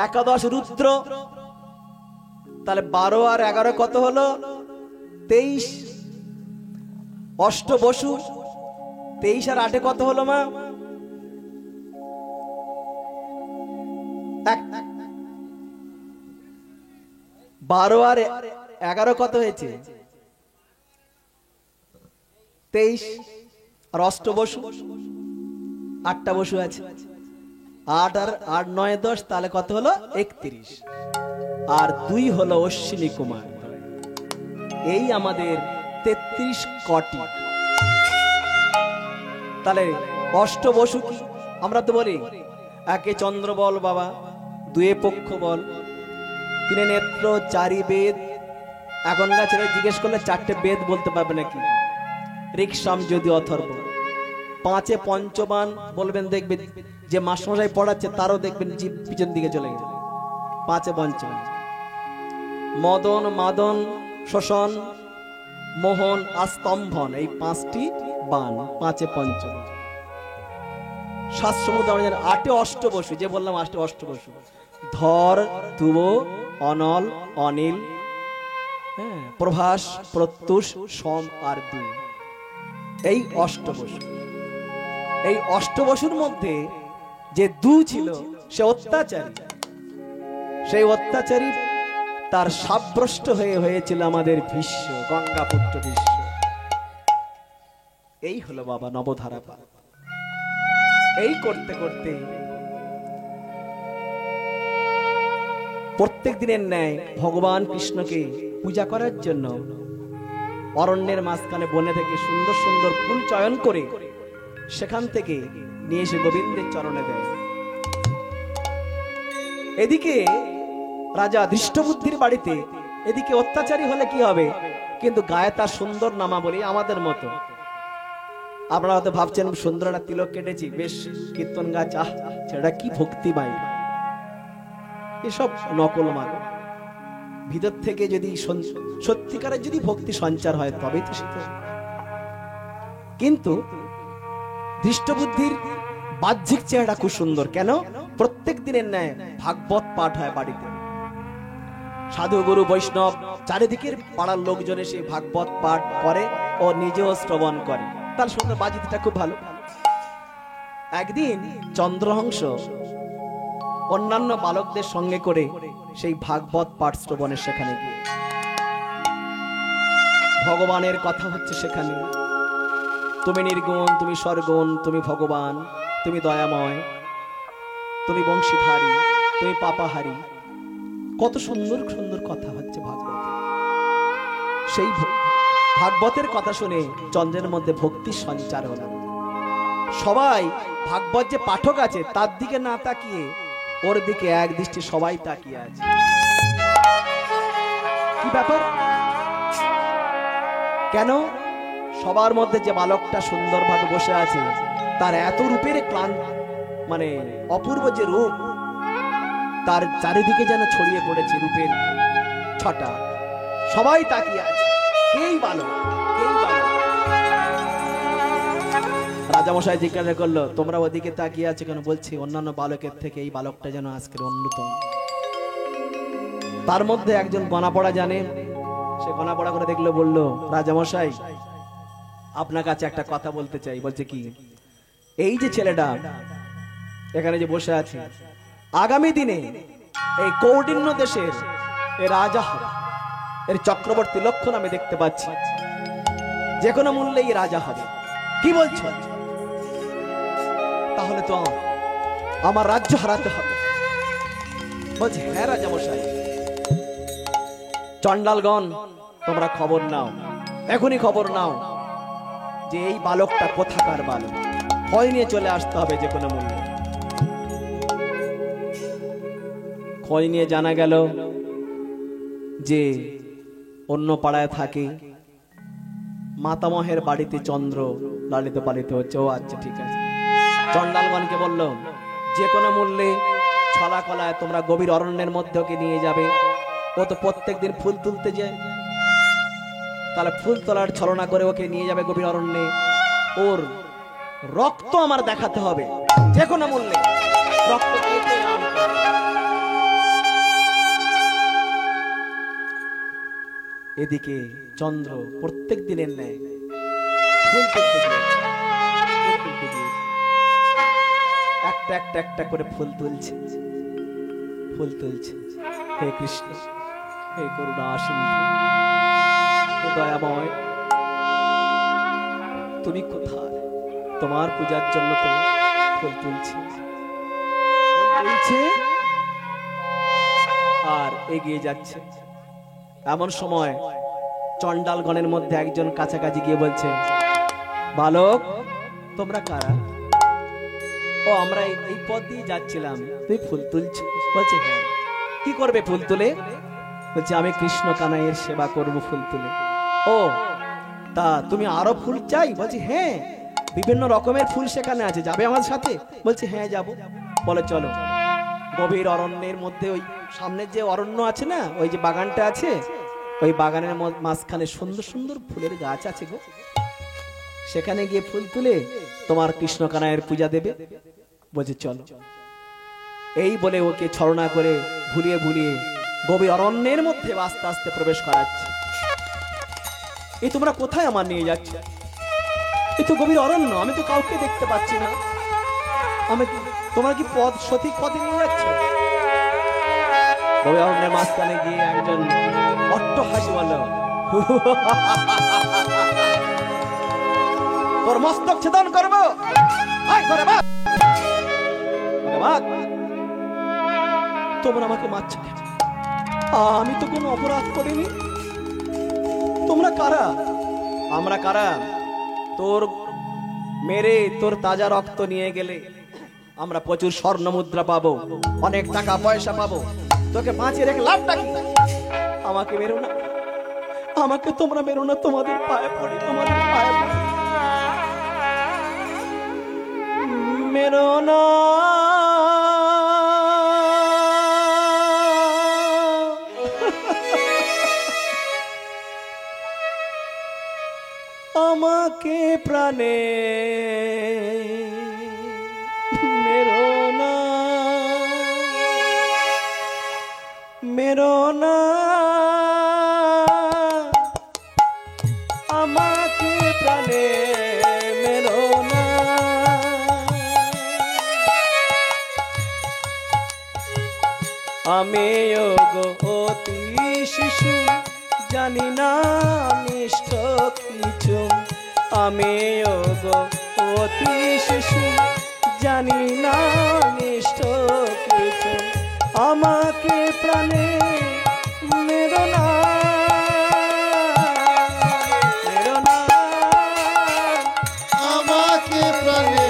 একাদশ রুদ্র, তাহলে 12 আর 11 কত হলো? 23। অষ্ট বসু, 23 আর 8 কত হলো মা? 12 আর 11 কত হয়েছে? 23। আর অষ্ট বসু, 8টা বসু আছে, 8 আর 8 9 10, তাহলে কত হলো? 31। আর 2 হলো অশ্বিনী কুমার। এই আমাদের 33 কোটি। তাহলে অষ্ট বসু কি? আমরা তো বলি একে চন্দ্র বল বাবা, দুয়ে পক্ষ বল, তিনে নেত্র, চারি বেদ। এখনকার ছেলে জিজ্ঞেস করলে 4টে বেদ বলতে পারবে নাকি? ঋক্সাম যদি অথর্ব। 5এ পঞ্চবান বলবেন, দেখবেন যে মাস্টারমশাই পড়াচ্ছে তারও দেখবেন জিভ পিছন দিকে চলে গেছে। 5এ পঞ্চবান। মদন, মাদন, শোষণ, মোহন, আস্তম্ভন, এই 5টি বান, 5এ পঞ্চবান। 7 সমুদ্র 8এ অষ্টবসু, যে বললাম 8টে অষ্টবসু। ধর, ধ্রুব, অনল, অনিল, প্রভাস, প্রত্যুষ, সোম আর 2, এই অষ্টবসু। এই অষ্টবসুর মধ্যে যে 2 ছিল সে অত্যাচারী। সেই অত্যাচারী তার সাব্রষ্ট হয়েছিল আমাদের ভীষ্ম, গঙ্গাপুত্র ভীষ্ম। এই হলো বাবা নবধারা পাল। এই করতে করতে প্রত্যেক দিনের ন্যায় ভগবান কৃষ্ণকে পূজা করার জন্য অরণ্যের মাঝখানে বনে থেকে সুন্দর সুন্দর ফুল চয়ন করে সেখান থেকে নিয়ে এসে গোবিন্দের চরণে দেয়। এদিকে রাজা দৃষ্টবুদ্ধির বাড়িতে এদিকে অত্যাচারী হলে কি হবে, কিন্তু গায়ে তার সুন্দর নামাবলী আমাদের মতো। আপনারা হয়তো ভাবছেন সুন্দর একটা তিলক কেটেছি, বেশ কীর্তন গাছ, আহ সেটা কি ভক্তিময়। এসব নকল মাল। ভিতর থেকে যদি সত্যিকারের যদি ভক্তি সঞ্চার হয় তবেই তো সেটা। কিন্তু দৃষ্টবুদ্ধির বাহ্যিক চেহারা খুব সুন্দর। কেন? প্রত্যেক দিনের ন্যায় ভাগবত পাঠ হয় বাড়িতে। সাধু গুরু বৈষ্ণব চারিদিকের পাড়ার লোকজন এসে ভাগবত পাঠ করে ও নিজেও শ্রবণ করে। তার সুন্দর বাজিতটা খুব ভালো। একদিন চন্দ্রহংস অন্যান্য বালকদের সঙ্গে করে সেই ভাগবত পাঠ শ্রবণের সেখানে গিয়ে ভগবানের কথা হচ্ছে সেখানে। তুমি নির্গুণ, তুমি সর্বগুণ, তুমি ভগবান, তুমি দয়াময়, তুমি বংশীধারী, তুমি পাপাহারী। কত সুন্দর সুন্দর কথা হচ্ছে ভাগবত। সেই ভাগবতের কথা শুনে চন্দ্রের মধ্যে ভক্তি সঞ্চার হলো। সবাই ভাগবত যে পাঠক আছে তার দিকে না তাকিয়ে ওর দিকে এক দৃষ্টি সবাই তাকিয়ে আছে। কি ব্যাপার? কেন? সবার মধ্যে যে বালকটা সুন্দরভাবে বসে আছে তার এত রূপের মানে অপূর্ব যে রূপ, তার চারিদিকে যেন ছড়িয়ে পড়েছে রূপের ছটা। সবাই তাকিয়ে আছে, কেই বালক, কেই বালক। রাজামশাই জিজ্ঞাসা করলো, তোমরা ওদিকে তাকিয়ে আছে কেন? বলছি অন্যান্য বালকের থেকে এই বালকটা যেন আজকের অন্যতম। তার মধ্যে একজন গণাপড়া জানে, সে গণাপড়া করে দেখলো, বললো, রাজামশাই আপনার কাছে একটা কথা বলতে চাই। বলছে কি? এই যে ছেলেটা এখানে যে বসে আছে, আগামী দিনে এই কৌডিন্য দেশের এই রাজা হবে, এর চক্রবর্তী লক্ষণ আমি দেখতে পাচ্ছি। যে কোনো মূল্যেই রাজা হবে। কি বলছো? তাহলে তো আমার রাজ্য হারাতে হবে। বলছে, হ্যাঁ রাজামশাই। চণ্ডালগণ তোমরা খবর নাও, এখনই খবর নাও যে এই বালকটা কোথাকার বালক, খয় নিয়ে চলে আসতে হবে যে কোনো মূল্যে। খয় নিয়ে জানা গেল যে অন্য পাড়ায় থাকে, মাতামহের বাড়িতে চন্দ্র লালিত পালিত হচ্ছে। ও আচ্ছা ঠিক আছে। চন্ডালগণকে বলল, যে কোনো মূল্যে ছলা কলায় তোমরা গভীর অরণ্যের মধ্যে ওকে নিয়ে যাবে। ও তো প্রত্যেকদিন ফুল তুলতে যায়, তাহলে ফুল তোলার ছলনা করে ওকে নিয়ে যাবে গভীর অরণ্যে। ওর রক্ত আমার দেখাতে হবে, যে কোনো মূল্যে রক্ত কেটে আনতে হবে। এদিকে চন্দ্র প্রত্যেক দিনের ন্যায় ফুল তুলতে গিয়েছে, একটা একটা একটা করে ফুল তুলছে, ফুল তুলছে। হে কৃষ্ণ, হে করুণা সিন্ধু, হে দয়াময়, তুমি কোথায়? তোমার পূজার জন্য তো ফুল তুলছে, আর এগিয়ে যাচ্ছে। এমন সময় চন্ডালগণের মধ্যে একজন কাছাকাছি গিয়ে বলছে, বালক তোমরা কারা? ও আমরা এই পথ দিয়ে যাচ্ছিলাম, তুই ফুল তুলছ? বলছে হ্যাঁ। কি করবে ফুল তুলে? বলছে আমি কৃষ্ণ কানাইয়ের সেবা করব ফুল তুলে। ও তা তুমি আরো ফুল চাই? বলছে হ্যাঁ, বিভিন্ন রকমের ফুল সেখানে আছে, যাবে আমার সাথে? বলছে হ্যাঁ যাব। বলে চলো। গভীর অরণ্যের মধ্যে ওই সামনের যে অরণ্য আছে না, ওই যে বাগানটা আছে, ওই বাগানের মাঝখানে সুন্দর সুন্দর ফুলের গাছ আছে গো, সেখানে গিয়ে ফুল তুলে তোমার কৃষ্ণ কানাইয়ের পূজা দেবে। বলছে চলো। এই বলে ওকে ছলনা করে ভুলিয়ে ভুলিয়ে গভীর অরণ্যের মধ্যে আস্তে আস্তে প্রবেশ করাচ্ছে। এই তোমরা কোথায় আমার নিয়ে যাচ্ছ? এই তো গভীর অরণ্য, আমি তো কাউকে দেখতে পাচ্ছি না। আমি তোমরা কি পথ সঠিক পথে নিয়ে যাচ্ছ? গভীর অরণ্যের মাঝখানে গিয়ে একজন অট্ট হাসি বলল, তোর মস্তক ছেদন করবো। তোমরা আমাকে মারছ কেন? আমি তো কোনো অপরাধ করিনি। তোমরা কারা? আমরা কারা? তোর মেরে তোর তাজা রক্ত নিয়ে গেলে আমরা প্রচুর স্বর্ণ মুদ্রা পাবো, অনেক টাকা পয়সা পাবো, তোকে বাঁচিয়ে রেখে লাভটা কি? আমাকে মেরো না, আমাকে তোমরা মেরো না, তোমাদের পায়ে পড়ি, তোমাদের পায়ে পড়ি, মেরো না। আমাকে প্রাণে মেরো না, মেরো না, আমাকে প্রাণে মেরো না। আমি অতি শিশু, জানি না নিষ্ঠ কিছু। আমি অতি শিশু, জানি না নিষ্ঠ কিছু। আমাকে প্রাণে মেরো না, মেরো না, আমাকে প্রাণে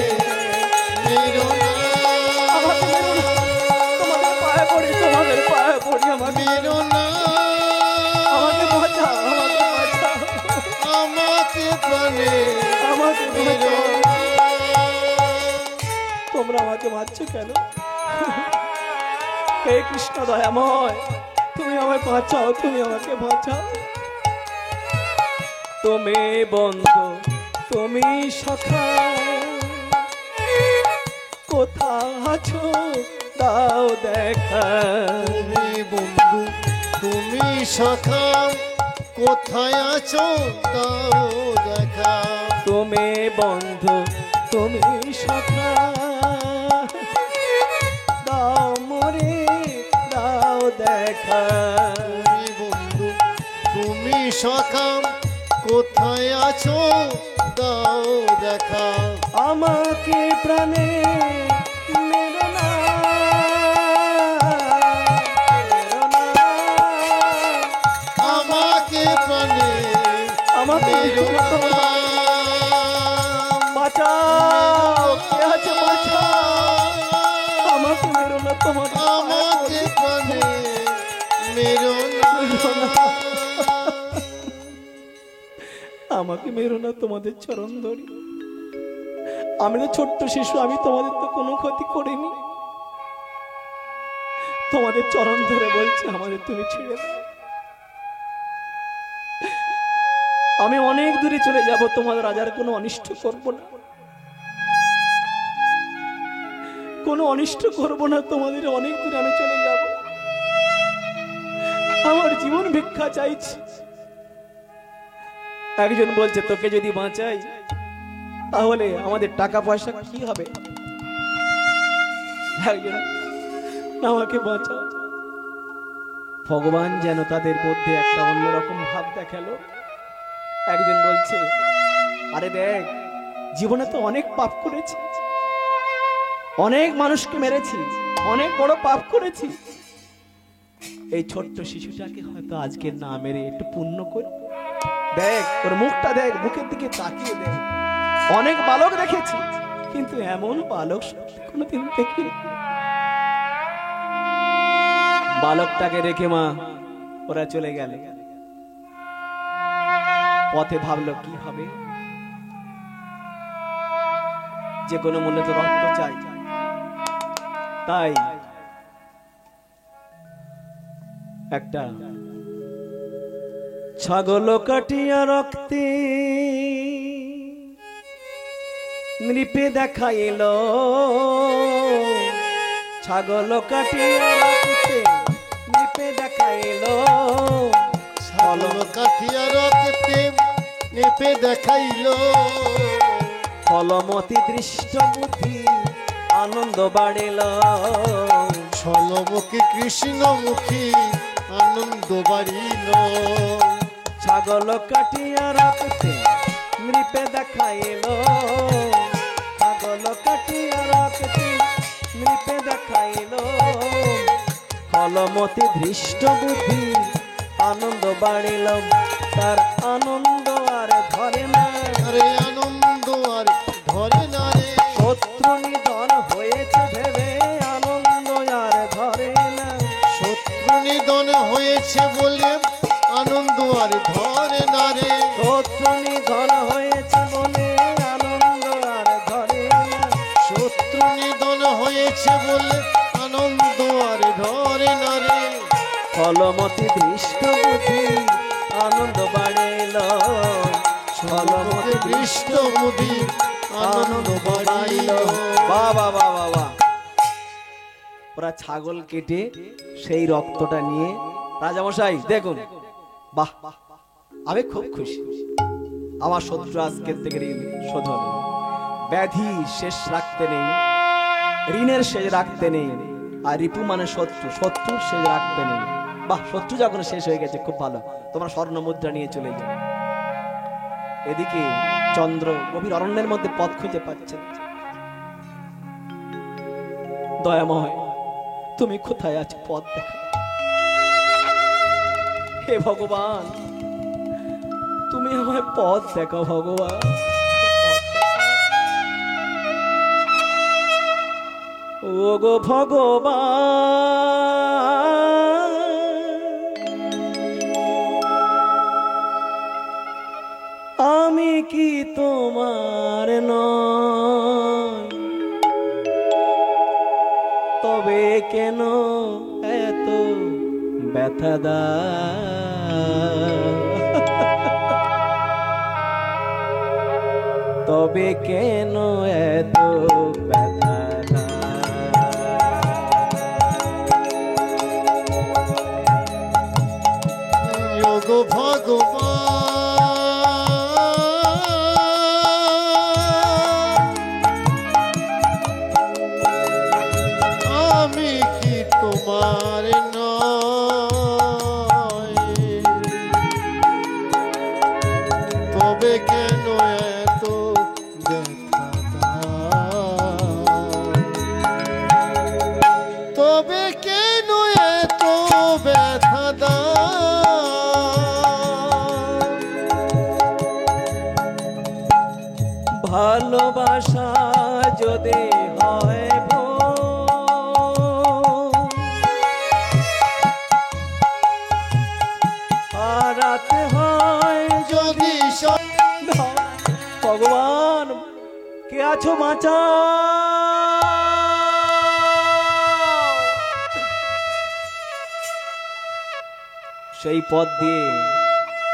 মেরো না, আমাকে মেরো না। তোমাদের পায়ে পড়ি, তোমাদের পায়ে পড়ি, আমাকে মেরো না, আমাকে বাঁচাও, আমাকে বাঁচাও, আমাকে প্রাণে আমাকে মেরো বাঁচাও। না। তোমরা আমাকে মারছো কেন? হে কৃষ্ণ দয়াময়, তুমি আমায় বাঁচাও, তুমি আমাকে বাঁচাও। তুমি বন্ধু, তুমি সখা, কোথা আছো দাও দেখা। তুমি বন্ধু, তুমি সখা, কোথায় আছো দাও দেখা। তুমি বন্ধু, তুমি সখা, দাও মরে দাও দেখা। তুমি বন্ধু, তুমি সখা, কোথায় আছো দাও দেখা। আমাকে প্রাণে মেরো না, মেরো না, আমাকে প্রাণে আমাকে মেরো না। বাঁচাও, কে আছে বাঁচাও, আমাকে মেরো না, তোমার আমাকে প্রাণে মেরো না। আমাকে মেরো না, তোমাদের চরণ ধরি। আমি তো ছোট্ট শিশু, আমি তোমাদের তো কোনো ক্ষতি করিনি। তোমাদের চরণ ধরে বলছি, আমাদের তুমি ছেড়ে দাও। আমি অনেক দূরে চলে যাব, তোমাদের রাজার কোনো অনিষ্ট করব না, কোনো অনিষ্ট করব না। তোমাদের অনেক দূরে আমি চলে যাব, আমার জীবন ভিক্ষা চাইছি। একজন বলছে, তোকে যদি বাঁচাই তাহলে আমাদের টাকা পয়সা কি হবে? একজন, আমাকে বাঁচাও। ভগবান যেন তাদের মধ্যে একটা অন্যরকম ভাব দেখালো। একজন বলছে, আরে দেখ, জীবনে তো অনেক পাপ করেছি, অনেক মানুষকে মেরেছি, অনেক বড় পাপ করেছি। এই ছোট্ট শিশুটাকে হয়তো আজকে না মেরে একটু পুণ্য করি। দেখ ওর মুখটা দেখ, মুখের দিকে তাকিয়ে দেখ। অনেক বালক দেখেছি, কিন্তু এমন বালক কোনোদিন দেখিনি। বালকটাকে রেখে মা ওরা চলে গেল। পথে ভাবলো কি হবে, যে কোনো মূল্যে তো রক্ত চাই। তাই একটা ছাগল কাটিয়া রক্তে নৃপে দেখাইল, ছাগল কাটিয়া রক্তে নৃপে দেখাইল, ছাগল কাটিয়া রক্তে নেপে দেখাইল, ফলমতি দৃষ্ট বুদ্ধি আনন্দ বাড়িল, ছলমুখী কৃষ্ণমুখী আনন্দ বাড়িল। ছাগল কাটিয়া রক্তে নৃপে দেখাইল, ছাগল কাটিয়া রক্তে নৃপে দেখাইল, ফলমতি দৃষ্ট বুদ্ধি আনন্দ বাড়িল, তার আনন্দ আর ধরে না, আরে আনন্দ আর ধরে না রে, শত্রু নিধন হয়েছে ভেবে আনন্দ আর ধরে না, শত্রু নিধন হয়েছে বলে আনন্দ আর ধরে না রে, শত্রু নিধন হয়েছে বলে আনন্দ আর ধরে না, শত্রু নিধন হয়েছে বলে আনন্দ আর ধরে না রে, ফলমতি দৃষ্ট বুদ্ধি আনন্দ বাড়িল, ফলমতি দৃষ্ট বুদ্ধি আনন্দ বাড়িল। বাবা বাবা বাবা, ওরা ছাগল কেটে সেই রক্তটা নিয়ে, রাজামশাই দেখুন, বাহ, আমি খুব খুশি, আমার শত্রু আজকের থেকে ঋণ শোধ হলো। ব্যাধি শেষ রাখতে নেই, ঋণের শেষ রাখতে নেই, আর রিপু মানে শত্রু, শত্রুর শেষ রাখতে নেই। বাহ, শত্রু যখন শেষ হয়ে গেছে, খুব ভালো, তোমরা স্বর্ণ মুদ্রা নিয়ে চলে যাও। এদিকে চন্দ্র গভীর অরণ্যের মধ্যে পথ খুঁজে পাচ্ছেন। দয়াময়, তুমি কোথায় আছো, পথ দেখা। হে ভগবান, তুমি আমায় পথ দেখাও ভগবান। ও গো ভগবান, আমি কি তোমার নয়, তবে কেন এত ব্যথা দাও, তবে কেন এত ব্যথা দাও গো ভগবান, আমি কি তোমার নয়, তবে কেন এত ব্যথা দাও, তবে কেন এত ব্যথা দাও, ভালোবাসা যদি হয় হারাতে হয় যদি ভগবান কে আছো বাঁচা। সেই পথ দিয়ে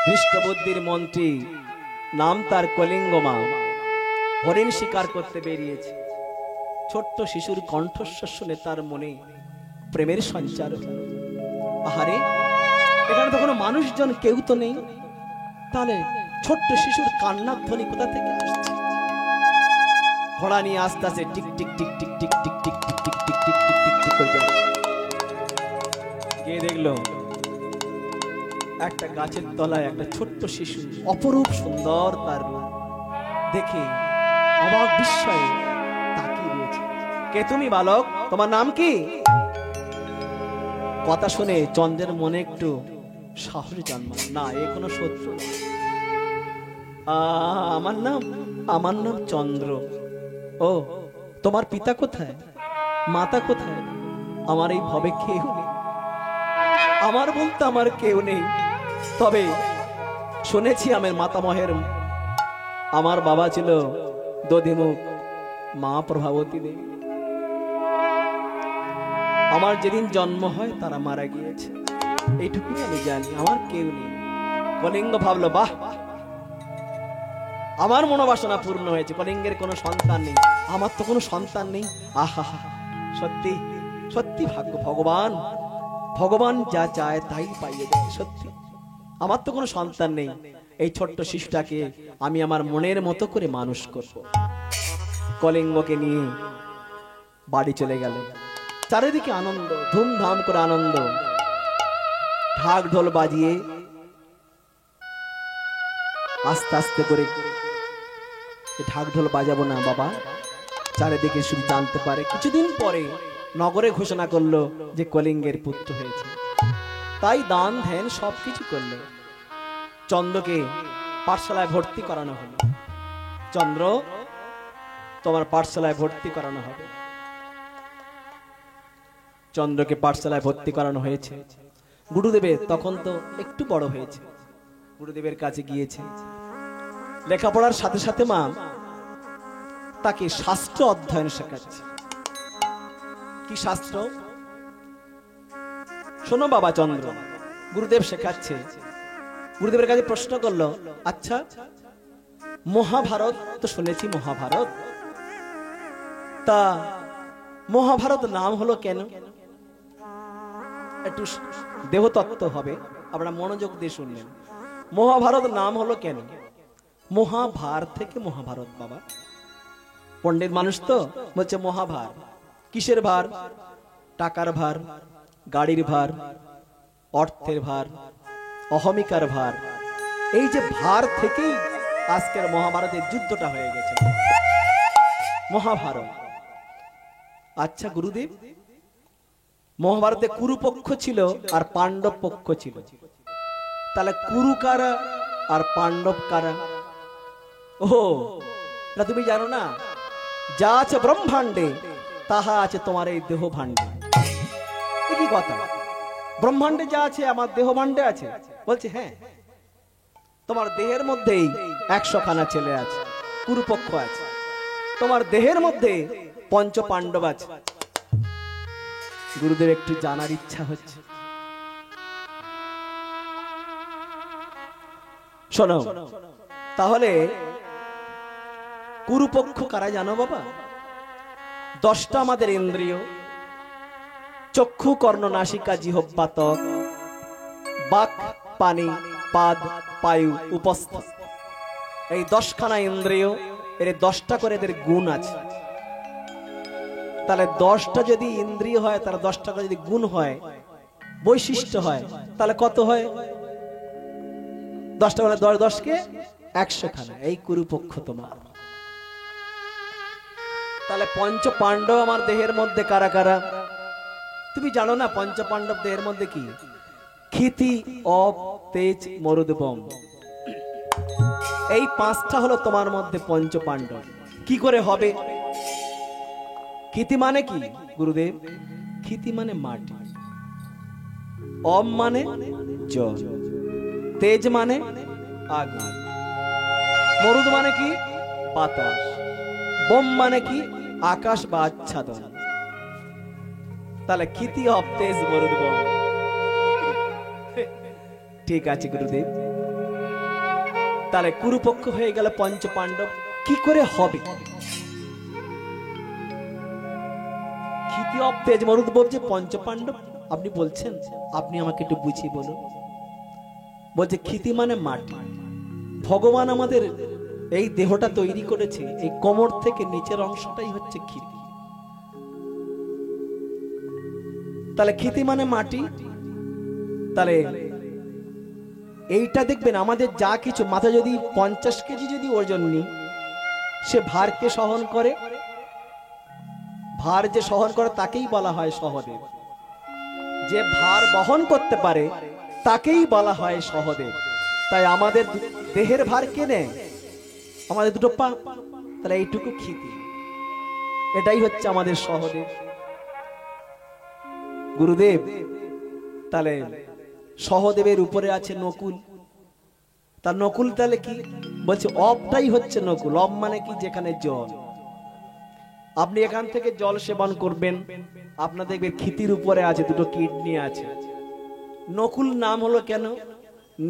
ধৃষ্টবুদ্ধির মন্ত্রী, নাম তার কলিঙ্গমা, হরিণ শিকার করতে বেরিয়েছে। ছোট্ট শিশুর কণ্ঠস্বর শুনে তার মনে প্রেমের সঞ্চার। আহারে, এখানে তো কোনো মানুষজন কেউ তো নেই, তাহলে ছোট্ট শিশুর কান্নার ধ্বনি কোথা থেকে আসছে? ঘোড়া নিয়ে আস্তে আস্তে tick tick tick tick tick tick tick tick tick tick tick tick tick tick করে যাচ্ছে। গিয়ে দেখলো একটা গাছের তলায় একটা ছোট্ট শিশু, অপরূপ সুন্দর তার রূপ দেখে অবাক বিস্ময়ে তাকিয়ে রয়েছে। কে তুমি বালক, তোমার নাম কি? কথা শুনে চন্দ্রের মনে একটু সাহস জন্মায়। না, এ কোনো শত্রু না। আমার নাম চন্দ্র। ও, তোমার পিতা কোথায়, মাতা কোথায়? আমার এই ভবে কেউ নেই। আমার বলতে আমার কেউ নেই, তবে শুনেছি আমার মাতামহের, আমার বাবা ছিল দধিমুখ, মা প্রভাবতী দেবী। আমার যেদিন জন্ম হয় তারা মারা গিয়েছে, এইটুকুই আমি জানি, আমার কেউ নেই। কলিঙ্গ ভাবলো, বাহ, আমার মনোবাসনা পূর্ণ হয়েছে, কলিঙ্গের কোনো সন্তান নেই, আমার তো কোনো সন্তান নেই। আহা, সত্যি সত্যি ভাগ্য, ভগবান যা চায় তাই পাইয়ে দেয়। সত্যি আমার তো কোনো সন্তান নেই, এই ছোট্ট শিশুটাকে আমি আমার মনের মতো করে মানুষ করব। কলিঙ্গকে নিয়ে বাড়ি চলে গেল। চারিদিকে আনন্দ, ধুমধাম করে আনন্দ, ঢাক ঢোল বাজিয়ে আস্তে আস্তে করে, ঢাক ঢোল বাজাবো না বাবা, চারিদিকে শুধু জানতে পারে। কিছুদিন পরে নগরে ঘোষণা করলো যে কলিঙ্গের পুত্র হয়েছে। তাই দান ধ্যান সবকিছু করলো। চন্দ্রকে পাঠশালায় ভর্তি করানো হলো। চন্দ্র, তোমার পাঠশালায় ভর্তি করানো হবে। চন্দ্রকে পাঠশালায় ভর্তি করানো হয়েছে। গুরুদেবের তখন তো একটু বড় হয়েছে, গুরুদেবের কাছে গিয়েছে। লেখাপড়ার সাথে সাথে মা তাকে শাস্ত্র অধ্যয়ন শেখাচ্ছে। কি শাস্ত্র? শোনো বাবা চন্দ্র, গুরুদেব শেখাচ্ছে। গুরুদেবের কাছে প্রশ্ন করলো, আচ্ছা, মহাভারত তো শুনেছি, মহাভারত, তা মহাভারত নাম হলো কেন? একটু দেহতত্ত্ব হবে, আপনারা মনোযোগ দিয়ে শুনলেন। মহাভারত নাম হলো কেন? মহাভার থেকে মহাভারত বাবা। পণ্ডিত মানুষ তো বলছে মহাভার। কিসের ভার? টাকার ভার, গাড়ির ভার, অর্থের ভার, অহমিকার ভার। এই যে ভার থেকেই আজকের মহাভারতের যুদ্ধটা হয়ে গেছে, মহাভারত। আচ্ছা গুরুদেব, মহাভারতে কুরুপক্ষ ছিল আর পাণ্ডব পক্ষ ছিল, তাহলে কুরু কারা আর পাণ্ডব কারা? ও, না তুমি জানো না, যা আছে ব্রহ্মাণ্ডে তাহা আছে তোমার এই দেহ ভাণ্ডে। কি কথা? ব্রহ্মাণ্ডে যা আছে আমার দেহ ভাণ্ডে আছে? বলছে হ্যাঁ, তোমার দেহের মধ্যেই 100 খানা ছেলে আছে, কুরুপক্ষ আছে। তোমার দেহের মধ্যে পঞ্চ পাণ্ডব আছে। গুরুদেব একটু জানার ইচ্ছা হচ্ছে। শোনো, তাহলে কুরুপক্ষ কারা জানো বাবা? 10টা আমাদের ইন্দ্রিয়, চক্ষু, কর্ণ, নাসিকা, জিহ্বা, ত্বক, বাক, পানি, পাদ, পায়ু, উপস্থ। এই 10 খানা ইন্দ্রিয়, এর 10টা করে এদের গুণ আছে। তাহলে 10টা যদি ইন্দ্রিয় হয়, তার 10টা করে যদি গুণ হয়, বৈশিষ্ট্য হয়, তাহলে কত হয়? 10টা মানে 10 কে 100 খানা। এই কুরুপক্ষ তোমার। তাহলে পঞ্চ পাণ্ডব আমার দেহের মধ্যে কারা কারা? তুমি জানো না পঞ্চ পাণ্ডব দেহের মধ্যে কি? ক্ষিতি, অপ, তেজ, মরুদ্বম। এই 5টা হলো তোমার মধ্যে পঞ্চ পাণ্ডব। কি করে হবে? ক্ষিতি মানে কি গুরুদেব? ক্ষিতি মানে মাটি, অপ মানে জল, তেজ মানে আগুন, মরুদ মানে কি? বাতাস। বোম মানে কি? আকাশ বা আচ্ছাদন। তাহলে ক্ষিতি অব তেজ মরুদ বোম। ঠিক আছে গুরুদেব, তাহলে কুরুপক্ষ হয়ে গেল পঞ্চ পাণ্ডব। কি করে হবে? ক্ষিতি অব তেজ মরুদ বোম যে পঞ্চ পাণ্ডব আপনি বলছেন, আপনি আমাকে একটু বুঝিয়ে বলুন। বলছে ক্ষিতি মানে মাটি। ভগবান আমাদের এই দেহটা তৈরি করেছে, এই কোমর থেকে নিচের অংশটাই হচ্ছে ক্ষিতি। তাহলে ক্ষিতি মানে মাটি। তাহলে এইটা দেখবেন আমাদের যা কিছু মাথা যদি 50 কেজি যদি ওজন নিই, সে ভারকে সহন করে। ভার যে সহন করে তাকেই বলা হয় সহদেব। যে ভার বহন করতে পারে তাকেই বলা হয় সহদেব। তাই আমাদের দেহের ভার কে নেয়? আমাদের দুটো পা। তাহলে এইটুকু ক্ষিতি, এটাই হচ্ছে আমাদের সহদেব গুরুদেব। তাহলে সহদেবের উপরে আছে নকুল। তার নকুল তাহলে কি বলছে? অবটাই হচ্ছে নকুল। অব মানে কি? যেখানে জল। আপনি এখান থেকে জল সেবন করবেন, আপনার দেখবেন ক্ষিতির উপরে আছে দুটো কিডনি আছে। নকুল নাম হলো কেন?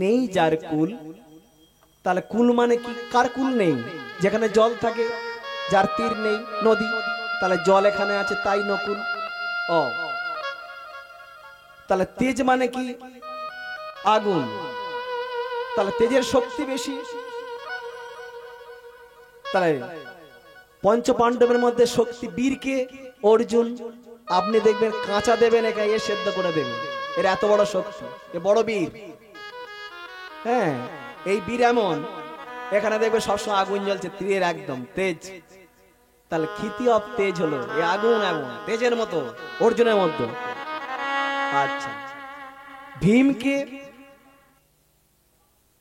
নেই যার কুল। তাহলে কুল মানে কি? কার কুল নেই? যেখানে জল থাকে, যার তীর নেই, নদী। তাহলে জল এখানে আছে, তাই নকুল। ও তাহলে তেজ মানে কি? আগুন। তাহলে তেজের শক্তি বেশি। তাহলে পঞ্চ পাণ্ডবের মধ্যে শক্তি বীরকে? অর্জুন। আপনি দেখবেন কাঁচা দেবেন, একা এ সেদ্ধ করে দেবেন, এর এত বড় শক্তি, এ বড় বীর। হ্যাঁ, এই বীর এমন, এখানে দেখবে সবসময় আগুন জ্বলছে, তীরের একদম তেজ। তাহলে ক্ষিতি অব তেজ হলো এ আগুন, আগুন তেজের মতো, অর্জুনের মতো। আচ্ছা, ভীমকে?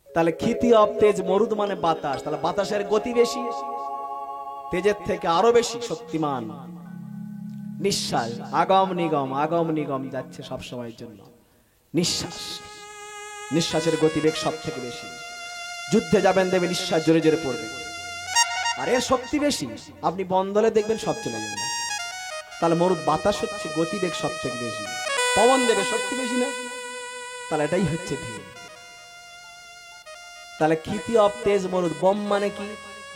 তাহলে ক্ষিতি অব তেজ মরুদ মানে বাতাস। তাহলে বাতাসের গতি বেশি, তেজের থেকে আরো বেশি শক্তিমান। নিঃশ্বাস আগম নিগম, আগম নিগম যাচ্ছে সব সময়ের জন্য। নিঃশ্বাস, নিঃশ্বাসের গতিবেগ সব থেকে বেশি। যুদ্ধে যাবেন দেবে নিঃশ্বাস জোরে জোরে পড়বে, আর এর শক্তি বেশি। আপনি বন্দলে দেখবেন সব চলে যাবে। তাহলে মরুদ বাতাস হচ্ছে গতিবেগ সব থেকে বেশি, পবন দেবে শক্তি বেশি না। তাহলে এটাই হচ্ছে ভীম। তাহলে ক্ষিতি অব তেজ মরুদ। বোম মানে কি?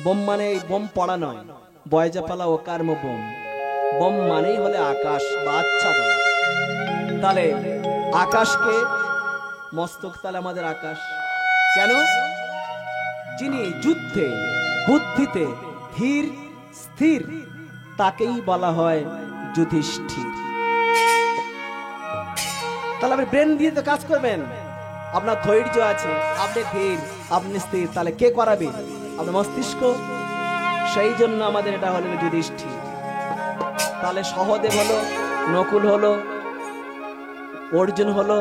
বোম মানে এই বোম পড়া নয়, বয়জাপালা ও কার্ম বোম। বোম মানেই হলে আকাশ বা আচ্ছাদন। তাহলে আকাশকে মস্তক, তাহলে আমাদের আকাশ কেন? যিনি যুদ্ধে বুদ্ধিতে ধীর স্থির, তাকেই বলা হয় যুধিষ্ঠির। তাহলে আপনি ব্রেন দিয়ে তো কাজ করবেন, আপনার ধৈর্য আছে, আপনি ধীর, আপনি স্থির, তাহলে কে করাবে? আপনার মস্তিষ্ক। সেই জন্য আমাদের এটা হলেন যুধিষ্ঠির। তাহলে সহদেব হলো, নকুল হলো, অর্জুন হলো,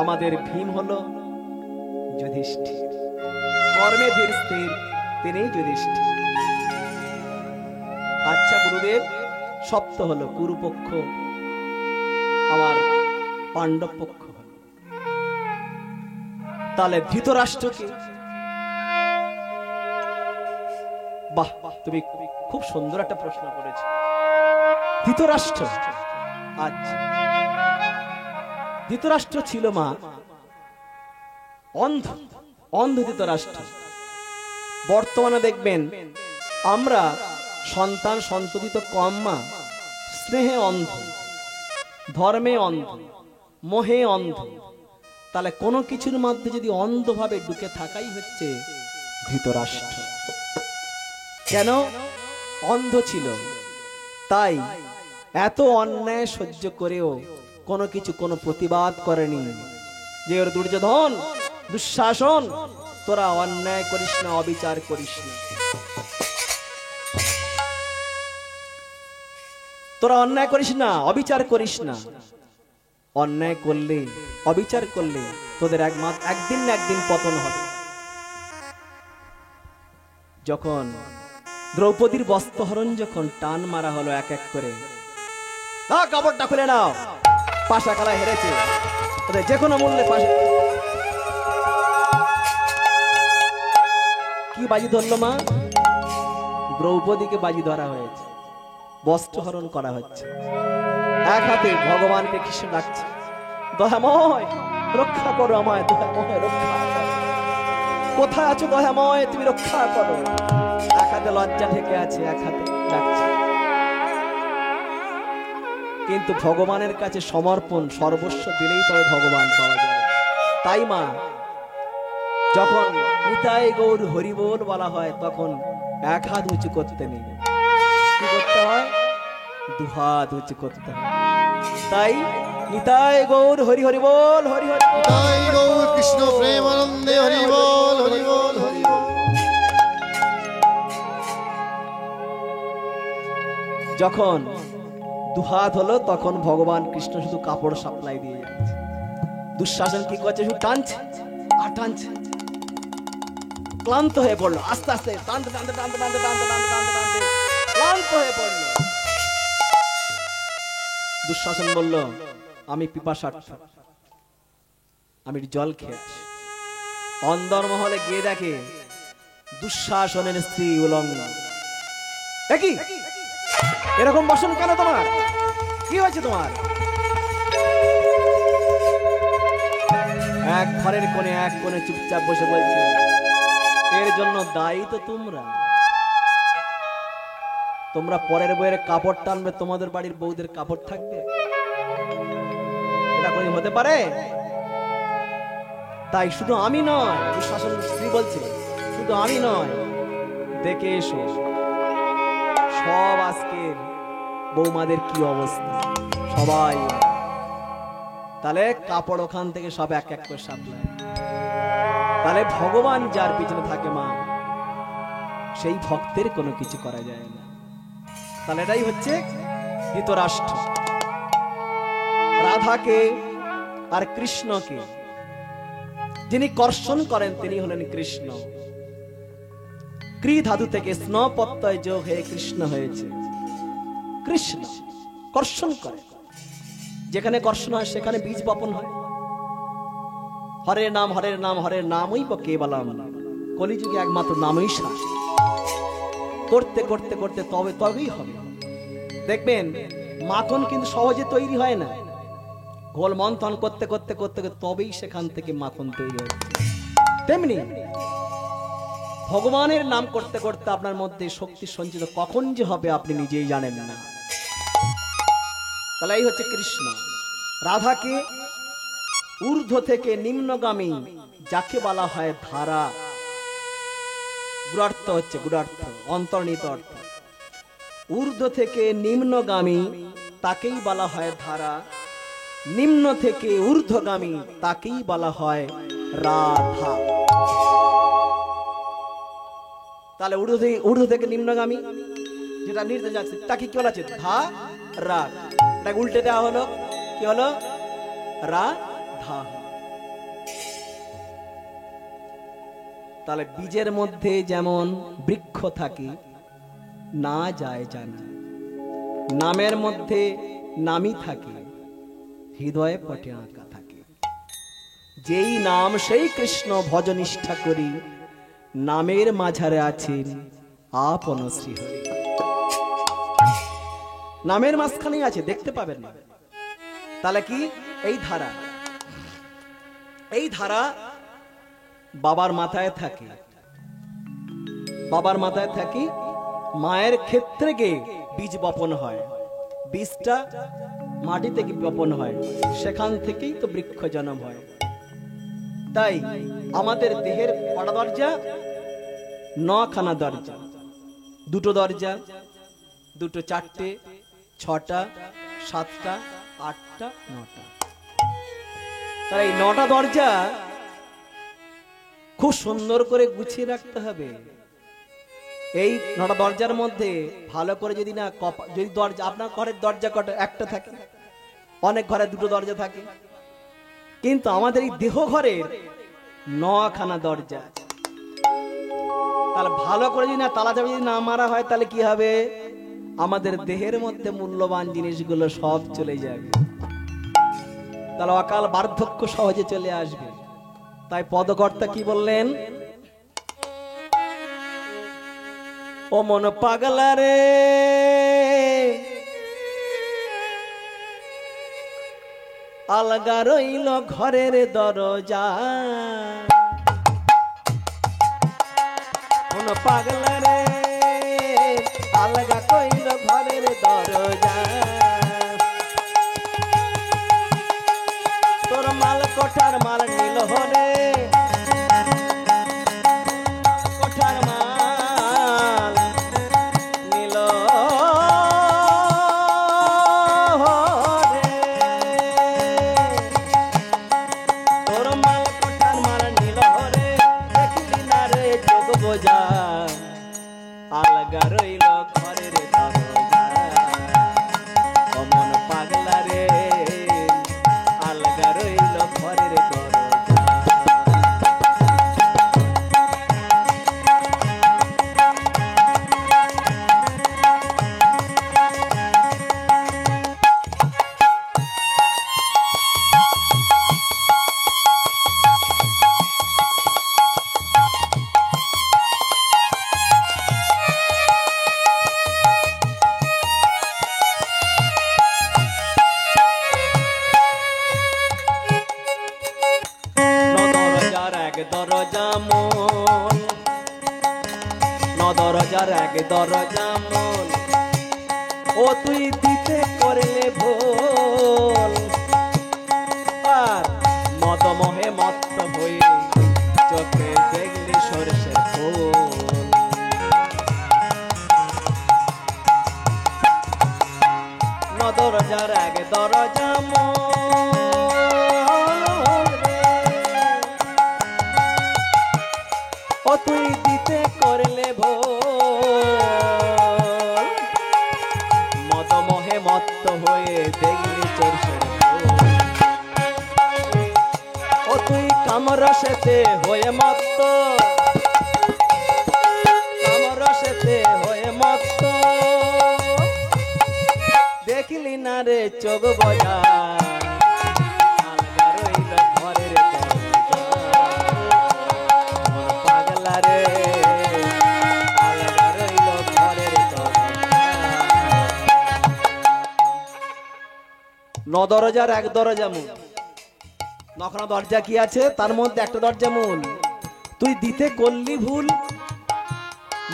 আমাদের ভীম হলো যুধিষ্ঠির। কর্মে ধীর স্থির, তিনিই যুধিষ্ঠির। আচ্ছা গুরুদেব, সপ্ত হলো কুরুপক্ষ, আমার পাণ্ডব পক্ষ। তাহলে ধৃতরাষ্ট্রকে? বাহ, তুমি খুব সুন্দর একটা প্রশ্ন করেছো। ধৃতরাষ্ট্র, আচ্ছা, ধৃতরাষ্ট্র ছিল মা অন্ধ, অন্ধ ধৃতরাষ্ট্র। বর্তমানে দেখবেন আমরা সন্তান সন্ততি তো কম, মা স্নেহে অন্ধ, ধর্মে অন্ধ, মোহে অন্ধ। তাহলে কোনো কিছুর মধ্যে যদি অন্ধভাবে ঢুকে থাকাই হচ্ছে ধৃতরাষ্ট্র। কেন? অন্ধ ছিল, তাই এত অন্যায় সহ্য করেও কোনো কিছু, কোনো প্রতিবাদ করেনি। যে ওর দুর্যোধন, দুঃশাসন, তোরা অন্যায় করিস না, অবিচার করিস না, তোরা অন্যায় করিস না, অবিচার করিস না। অন্যায় করলে, অবিচার করলে তোদের একদিন না একদিন পতন হবে। যখন দ্রৌপদীর বস্ত্রহরণ যখন টান মারা হলো এক এক করে, কাপড়টা খুলে নাও, পাশা খেলা হেরেছে, যে কোনো মূল্যে পাশা। কি বাজি ধরলো মা? দ্রৌপদীকে বাজি ধরা হয়েছে, বস্ত্রহরণ করা হচ্ছে। এক হাতে ভগবানকে কৃষ্ণ ডাকছে, দয়াময় রক্ষা করো আমায়, দয়াময় রক্ষা করো। কোথায় আছো দয়াময়, তুমি রক্ষা করো। এক হাতে লজ্জা ঢেকে আছে, এক হাতে ডাকছে। কিন্তু ভগবানের কাছে সমর্পণ, সর্বস্ব দিলেই তবে ভগবান পাওয়া যাবে। তাই মা, যখন নিতাই গৌর হরিবোল বলা হয়, তখন এক হাত উঁচু করতে নেই, কি করতে হয়? দুহাত উঁচু করতে হয়। তাই নিতাই গৌর হরি হরি বল, হরি হরি বল। তাই গৌর কৃষ্ণ প্রেমানন্দে হরি বল, হরি বল, হরি বল। যখন দুহাত হলো, তখন ভগবান কৃষ্ণ শুধু কাপড় সাপ্লাই দিয়ে যাচ্ছে। দুঃশাসন কি করছে? শুধু টানছে আর টানছে। ক্লান্ত হয়ে পড়লো, আস্তে আস্তে টানতে টানতে টানতে টানতে টানতে টানতে টানতে টানতে ক্লান্ত হয়ে পড়লো। দুঃশাসন বলল, আমি পিপাসার্থ, আমি জল খেয়েছি। অন্দরমহলে গিয়ে দেখে দুঃশাসনের স্ত্রী উলঙ্গ। কি এরকম বসন কেন তোমার? কি হয়েছে তোমার? এক ঘরের কোণে এক কোণে চুপচাপ বসে বলছে, এর জন্য দায়ী তো তোমরা। তোমরা পরের বইয়ের কাপড় টানবে, তোমাদের বাড়ির বউদের কাপড় থাকবে? এটা কোনদিন হতে পারে? তাই শুধু আমি নয়, দুঃশাসন স্ত্রী বলছে, শুধু আমি নয়, দেখে এসো সব আজকের বৌমাদের কি অবস্থা। সবাই তাহলে কাপড় ওখান থেকে সব এক এক করে সাপ্লাই। তাহলে ভগবান যার পিছনে থাকে মা, সেই ভক্তের কোনো কিছু করা যায় না। তাহলে এটাই হচ্ছে ধৃতরাষ্ট্র। রাধাকে আর কৃষ্ণকে যিনি কর্ষণ করেন, তিনি হলেন কৃষ্ণ। ক্রি ধাতু থেকে স্ন প্রত্যয় যোগ হয়ে কৃষ্ণ হয়েছে। কৃষ্ণ কর্ষণ করে, যেখানে কর্ষণ হয় সেখানে বীজ বপন হয়। হরে নাম হরের নাম, হরের নামই কেবলম। কলিযুগে একমাত্র নামই শাস্ত্র। করতে করতে করতে তবেই হবে। দেখবেন মাখন কিন্তু সহজে তৈরি হয় না, গোল মন্থন করতে করতে করতে তবেই সেখান থেকে মাখন তৈরি হয়। তেমনি ভগবানের নাম করতে করতে আপনার মধ্যে শক্তি সঞ্চিত কখন যে হবে আপনি নিজেই জানেন না। তাহলে এই হচ্ছে কৃষ্ণ। রাধাকে ঊর্ধ্ব থেকে নিম্নগামী, যাকে বলা হয় ধারা, গুড়ার্থ হচ্ছে গুড়ার্থ, অন্তর্নিহিত অর্থ। ঊর্ধ্ব থেকে নিম্নগামী তাকেই বলা হয় ধারা, নিম্ন থেকে ঊর্ধ্বগামী তাকেই বলা হয় রাধা। তাহলে ঊর্ধ্ব থেকে নিম্নগামী যেটা নির্দেশ আছে তাকে কি বলা আছে? ধা রা। এটাকে উল্টে দেওয়া হলো, কি হলো? রা ধা। তাহলে বীজের মধ্যে যেমন বৃক্ষ থাকে, না যায় জানা, নামের মধ্যে নামই থাকে, হৃদয়ে পটে আঁকা থাকে। যেই নাম সেই কৃষ্ণ ভজনিষ্ঠা করি, নামের মাঝারে আছেন আপন শ্রীহরি। নামের মাঝখানে আছে, দেখতে পাবেন না। তাহলে কি? এই ধারা, এই ধারা বাবার মাথায় থাকে, বাবার মাথায় থাকি, মায়ের ক্ষেত্রে গিয়ে বীজ বপন হয়। বীজটা মাটি থেকে বপন হয়, সেখান থেকেই তো বৃক্ষ জন্ম হয়। তাই আমাদের দেহের কটা দরজা? 9খানা দরজা। দুটো দরজা, দুটো, চারটে, 6টা, 7টা, 8টা, 9টা। তাই 9টা দরজা খুব সুন্দর করে গুছিয়ে রাখতে হবে। এই 9টা দরজার মধ্যে ভালো করে যদি না যদি দরজা, আপনার ঘরের দরজা কটা? একটা থাকে, অনেক ঘরে দুটো দরজা থাকে, কিন্তু আমাদের এই দেহ ঘরের 9খানা দরজা আছে। তাহলে ভালো করে যদি না তালা চাবি যদি না মারা হয়, তাহলে কি হবে? আমাদের দেহের মধ্যে মূল্যবান জিনিসগুলো সব চলে যাবে। তাহলে অকাল বার্ধক্য সহজে চলে আসবে। তাই পদকর্তা কি বললেন? ও মন পাগলা রে আলগা রইল ঘরের দরজা মন পাগলা রে আলগা কইল ঘরের দরজা তোর মাল কোঠার মাল নিল হরে কোঠার মাল নিল হরে তোর মাল কোঠার মাল নিল হরে দেখলি না রে যোগ বোঝা আলগা রইল ঘরের দরজা অমন পাগলা রে আলগা রইল ঘরের দরজা দরজা মন দরজার এক দরজা মন ও তুই দিতে করলে ভুল আর মদ মোহে মত্ত হয়ে চোখে দেখলি সরষের ফুল দরজার এক দরজা ও তুই দিতে করলে ভোল মদ মোহে মত্ত হয়ে দেখলি চোরসের ও তুই কামরসেতে হয়ে মত্ত কামরসেতে হয়ে মত্ত দেখলি না রে চোখ বজা দরজার এক দরজা মূল নখানা দরজা কি আছে তার মধ্যে একটা দরজা মূল তুই দিতে করলি ভুল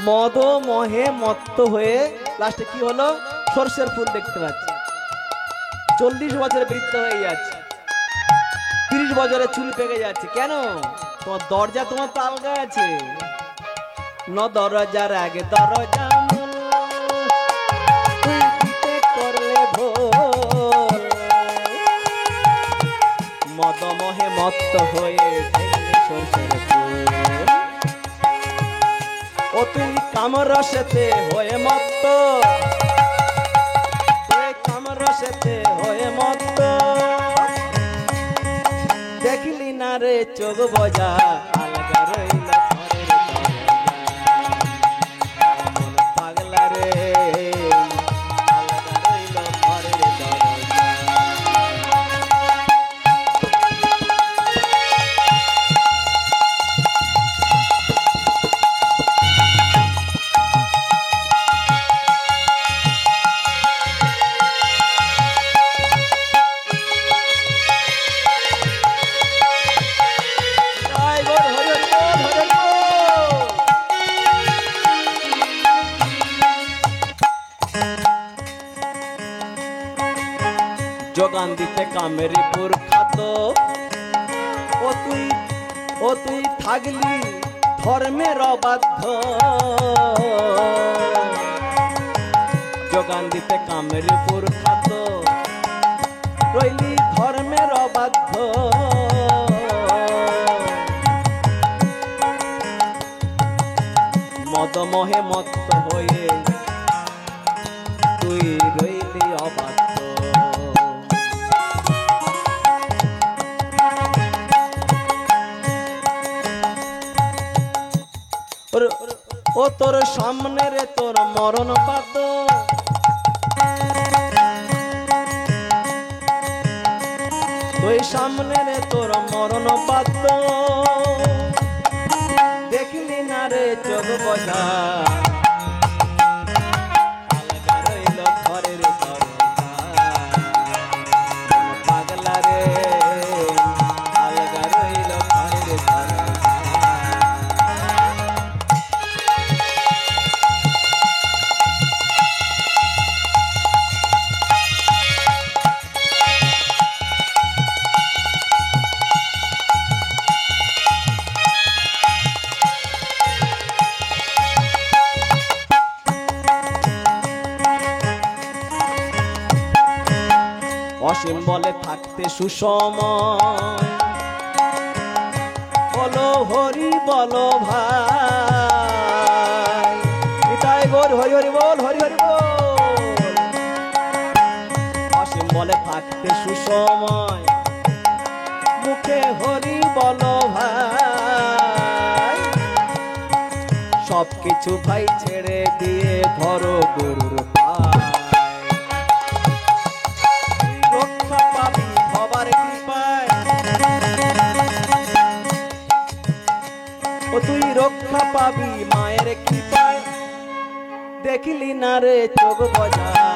মদ মোহে মত্ত হয়ে লাস্টে কি হলো সরষের ফুল দেখতে পাচ্ছি 40 বছরে বৃদ্ধ হয়ে যাচ্ছে 30 বছরে চুল পেকে যাচ্ছে কেন তোমার দরজা তোমার তো আলগা আছে দরজার আগে দরজা মূল তুই দিতে করলে ভুল মদ মোহে মত্ত হয়ে সরষের ফুল ও তুই কামরসেতে হয়ে মত্ত কামরসেতে হয়ে মত্ত দেখলি না রে চোখ বজা আলগা রইল ঘরের দরজা পাগলা রে আলগা রইল ঘরের দরজা যোগান দিতে কামেরিপুর খাত ও তুই থাকলি ধর্মের অবাধ্য যোগান দিতে কামেরিপুর খাত রইলি ধর্মের অবাধ্য মদ মোহে মত্ত হয়ে তুই রইলি অবাধ্য ও তোর সামনে রে তোর মরণ পাত তুই সামনে রে তোর মরণ পাত দেখলি না রে চোখ বজা অসীম বলে থাকতে সুসময় বলো হরি বলো ভাই নিতাই গৌর হরি হরি বল হরি হরি বল অসীম বলে থাকতে সুসময় মুখে হরি বলো ভাই সবকিছু ভাই ছেড়ে দিয়ে ধরো গরুর পায় রক্ষা পাবি সবার কৃপায় ও তুই রক্ষা পাবি মায়ের কৃপায় দেখলি না রে চোখ বজা